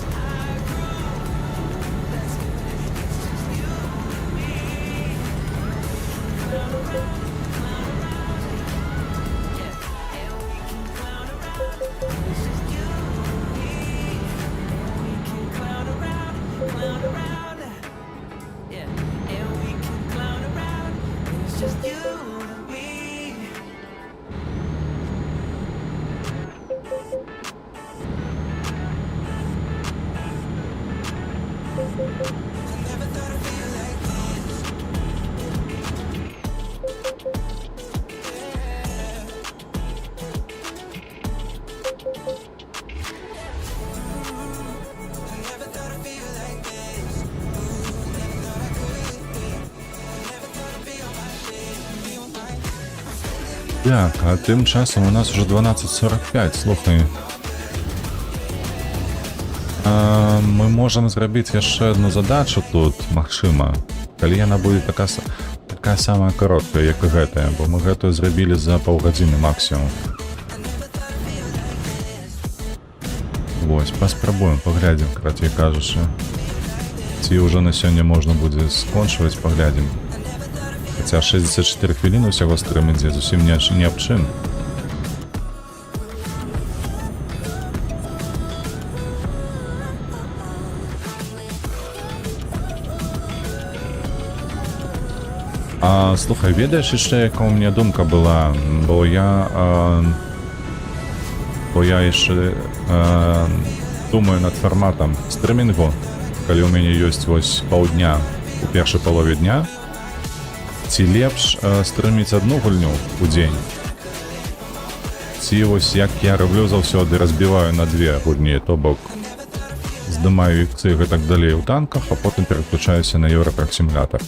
Так, а тым часам у нас уже 12:45, слухай. Мы можам зрабіць яшчэ одну задачу тут, магчыма, калі яна будзе такая самая кароткая, як і гэтая, бо мы гэтую зрабілі за паўгадзіны максімум. Вось, паспрабуем, паглядзім, карацей кажучы. Ці ўжо на сёння можна будзе скончваць, паглядзім. Хаця 64 хвіліны ўсяго стрым ідзе, зусім не аб чым. Слухай, ведаеш яшчэ, яка ў мяне думка была, бо я яшчэ думаю над фарматам стрымінгу, калі ў мяне ёсць вось паўдня у першай палове дня, ці лепш стрыміць одну гульню ў дзень, ці вось як я раблю заўсёды, разбіваю на две гульні, то бок здымаю іксы і гэтак далей у танках, а потым пераключаюся на Еўратрак-сімулятар.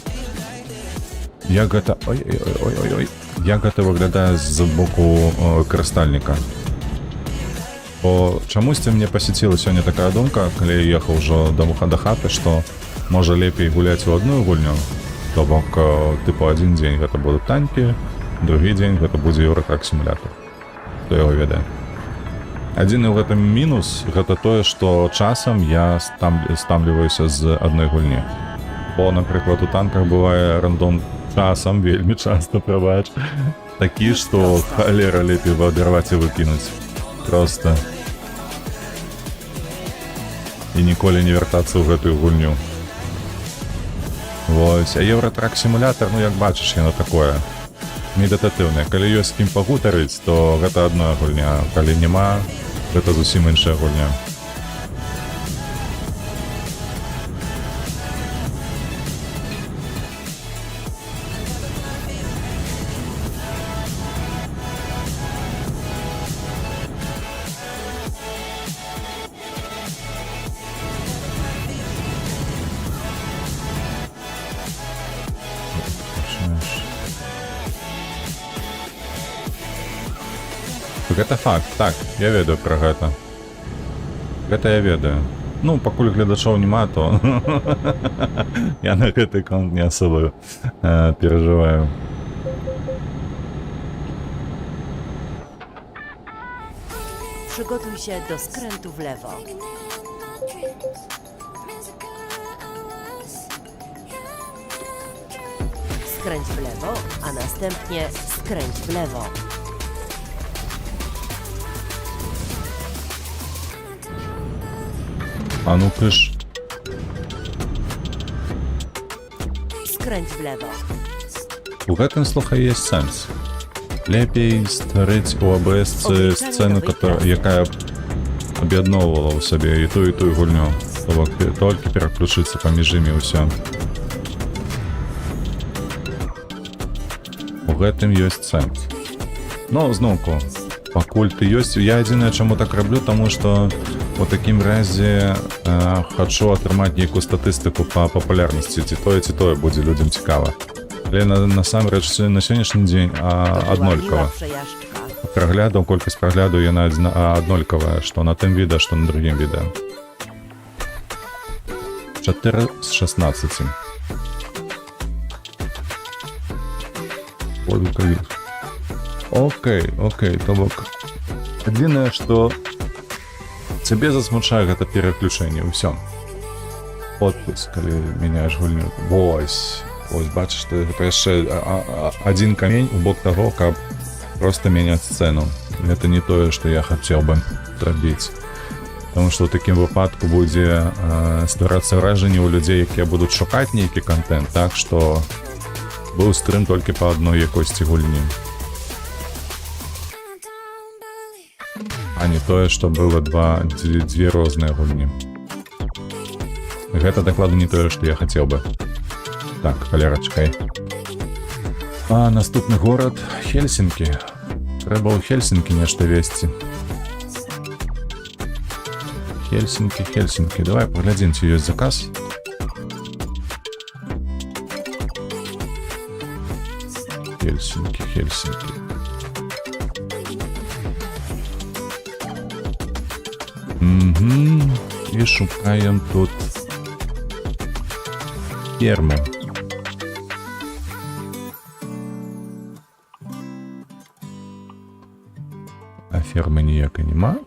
Як гэта... Ой-ой-ой-ой-ой. Як гэта выглядае з боку карыстальніка? Бо чамусьці мне пасяціла сёння такая думка, калі я ехаў ужо да хаты, што можа лепей гуляць у адную гульню, то бок тыпу адзін дзень гэта будуць танкі, другі дзень гэта будзе Еўратрак сімулятор. Хто яго ведае. Адзіны ў гэтым мінус гэта тое, што часам я стамліваюся з адной гульні. Бо, напрыклад, у танках бывае рандом часам, вельмі часта, прабач, такі, што халера лепей адарваць і выкінуць. Проста. І ніколі не вяртацца ў гэтую гульню. Вось, а Еўратрак сімулятар, ну як бачыш, яно такое медытатыўнае. Калі ёсць з кім пагутарыць, то гэта адна гульня, калі няма, гэта зусім іншая гульня. Гэта факт, так, я ведаю пра гэта. Гэта я ведаю. Ну, пакуль гледачоў няма, то я на гэты конт не асоба перажываю. Przygotuj się do skrętu w lewo. Skręć w lewo, a następnie skręć w lewo. А ну пиш. Skręć w lewo. У гэтым, слухай, есть сэнс. Лепей стварыць у АБС сцэну, якая аб'ядноўвала ў сабе і тую гульню. То бок толькі пераключыцца паміж імі ўсё. У гэтым ёсць сэнс. Но зноўку, пакуль ты ёсць, я адзінае чаму так раблю, таму што у такім разе хачу атрымаць нейкую статыстыку па папулярнасці, ці тое будзе людзям цікава. Але насамрэч на сённяшні дзень аднолькава. Праглядаў, колькасць праглядаў яна аднолькавая, што на тым відэа, што на другім відэа. 4 з 16. Окей, то бок. Адзінае, што цябе засмучае гэта пераключэнне, ўсё. Подпіс, калі мяняеш гульню. Вось, бачыш, гэта яшчэ адзін камень у бок таго, каб проста мяняць сцэну. Гэта не тое, што я хацеў бы зрабіць. Таму што ў такім выпадку будзе стварацца ўражанне ў людзей, якія будуць шукаць нейкі кантэнт, так што быў стрым толькі па адной якосці гульні. А не тое, што было дзве розныя гульні. Гэта дакладна не тое, што я хацеў бы. Так, калерачкай. А наступны горад Хельсінкі. Трэба ў Хельсінкі нешта весці. Хельсінкі. Давай паглядзім, ці ёсць заказ. Хельсінкі. І шукаем тут фермы. А фермы ніякай нема.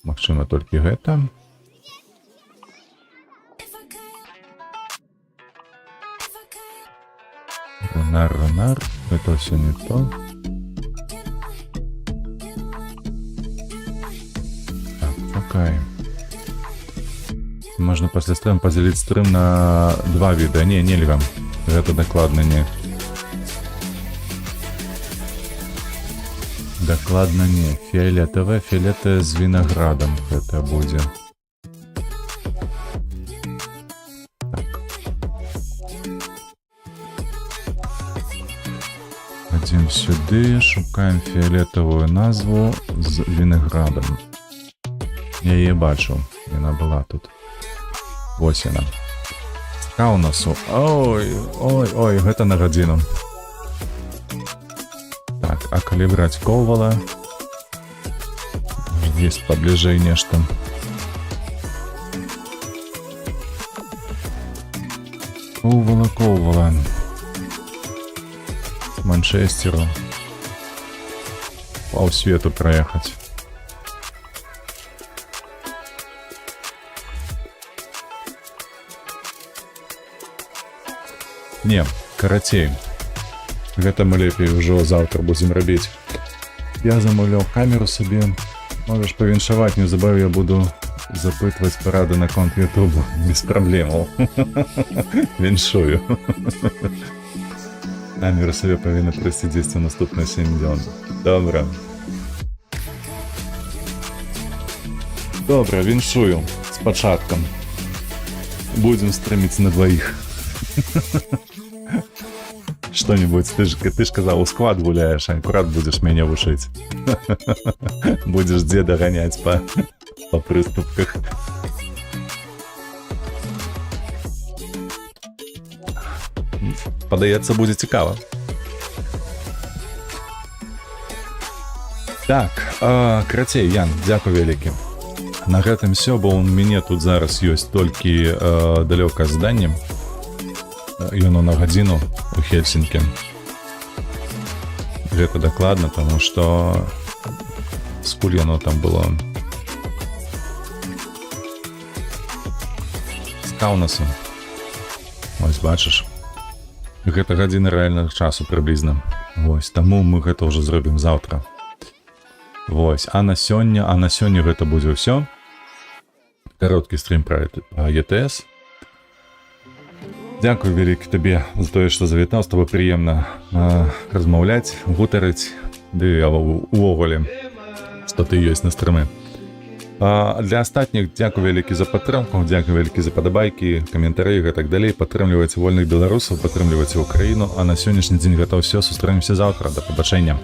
Магчыма, толькі гэта. Ранар, гэта ўсё не то. Можна пасля стрым падзяліць стрым на два відэа. Не, нельга. Гэта дакладна не. Дакладна не. Фіолетавае з вінаградам гэта будзе. Так. Адзін сюды, шукаем фіолетавую назву з вінаградам. Я яе бачу, яна была тут. Вось яна. Каунасу. Ой, гэта на гадзіну. Так, а калі браць ковала, есть поближе нешта. Коўвала. Манчестеру. Паўсвету праехаць. Не, карацей. Гэта мы лепей ўжо заўтра будзем рабіць. Я замаўляў камеру сабе. Можаш павіншаваць, неўзабаве я буду запытваць парады на конт Ютубу. Без праблемаў. Віншую. Камера сабе павінна прыйсці дзесьці наступныя 7 дзён. Добра. Добра, віншую. З пачаткам. Будзем стрыміць на дваіх. Что-нибудь, ты ж казаў, у сквад гуляеш, акурат будзеш мяне вучыць. Будзеш дзеда ганяць па прыступках. Падаецца, будзе цікава. Так, карацей, Ян, дзякуй вялікі. На гэтым всё, бо у мяне тут зараз ёсць толькі далёкае заданне. Яно на гадзіну у Хельсінкі. Гэта дакладна, таму што скуль яно там было з Каўнасу. Вось бачыш. Гэта гадзіна рэальнага часу прыблізна. Вось, таму мы гэта ўжо зробім заўтра. Вось, а на сёння гэта будзе ўсё. Кароткі стрім пра ЕТС. Дзякуй вялікі табе за тое, што завітаў, з тобой прыемна размаўляць, гутарыць, ды увогуле, што ты ёсць на стрымы. Для астатніх дзякуй вялікі за падтрымку, дзякуй вялікі за падабайкі, каментары і гэтак далей. Падтрымлівайце вольных беларусаў, падтрымлівайце Украіну, а на сённяшні дзень гэта ўсё. Сустрэнемся заўтра. Да пабачэння.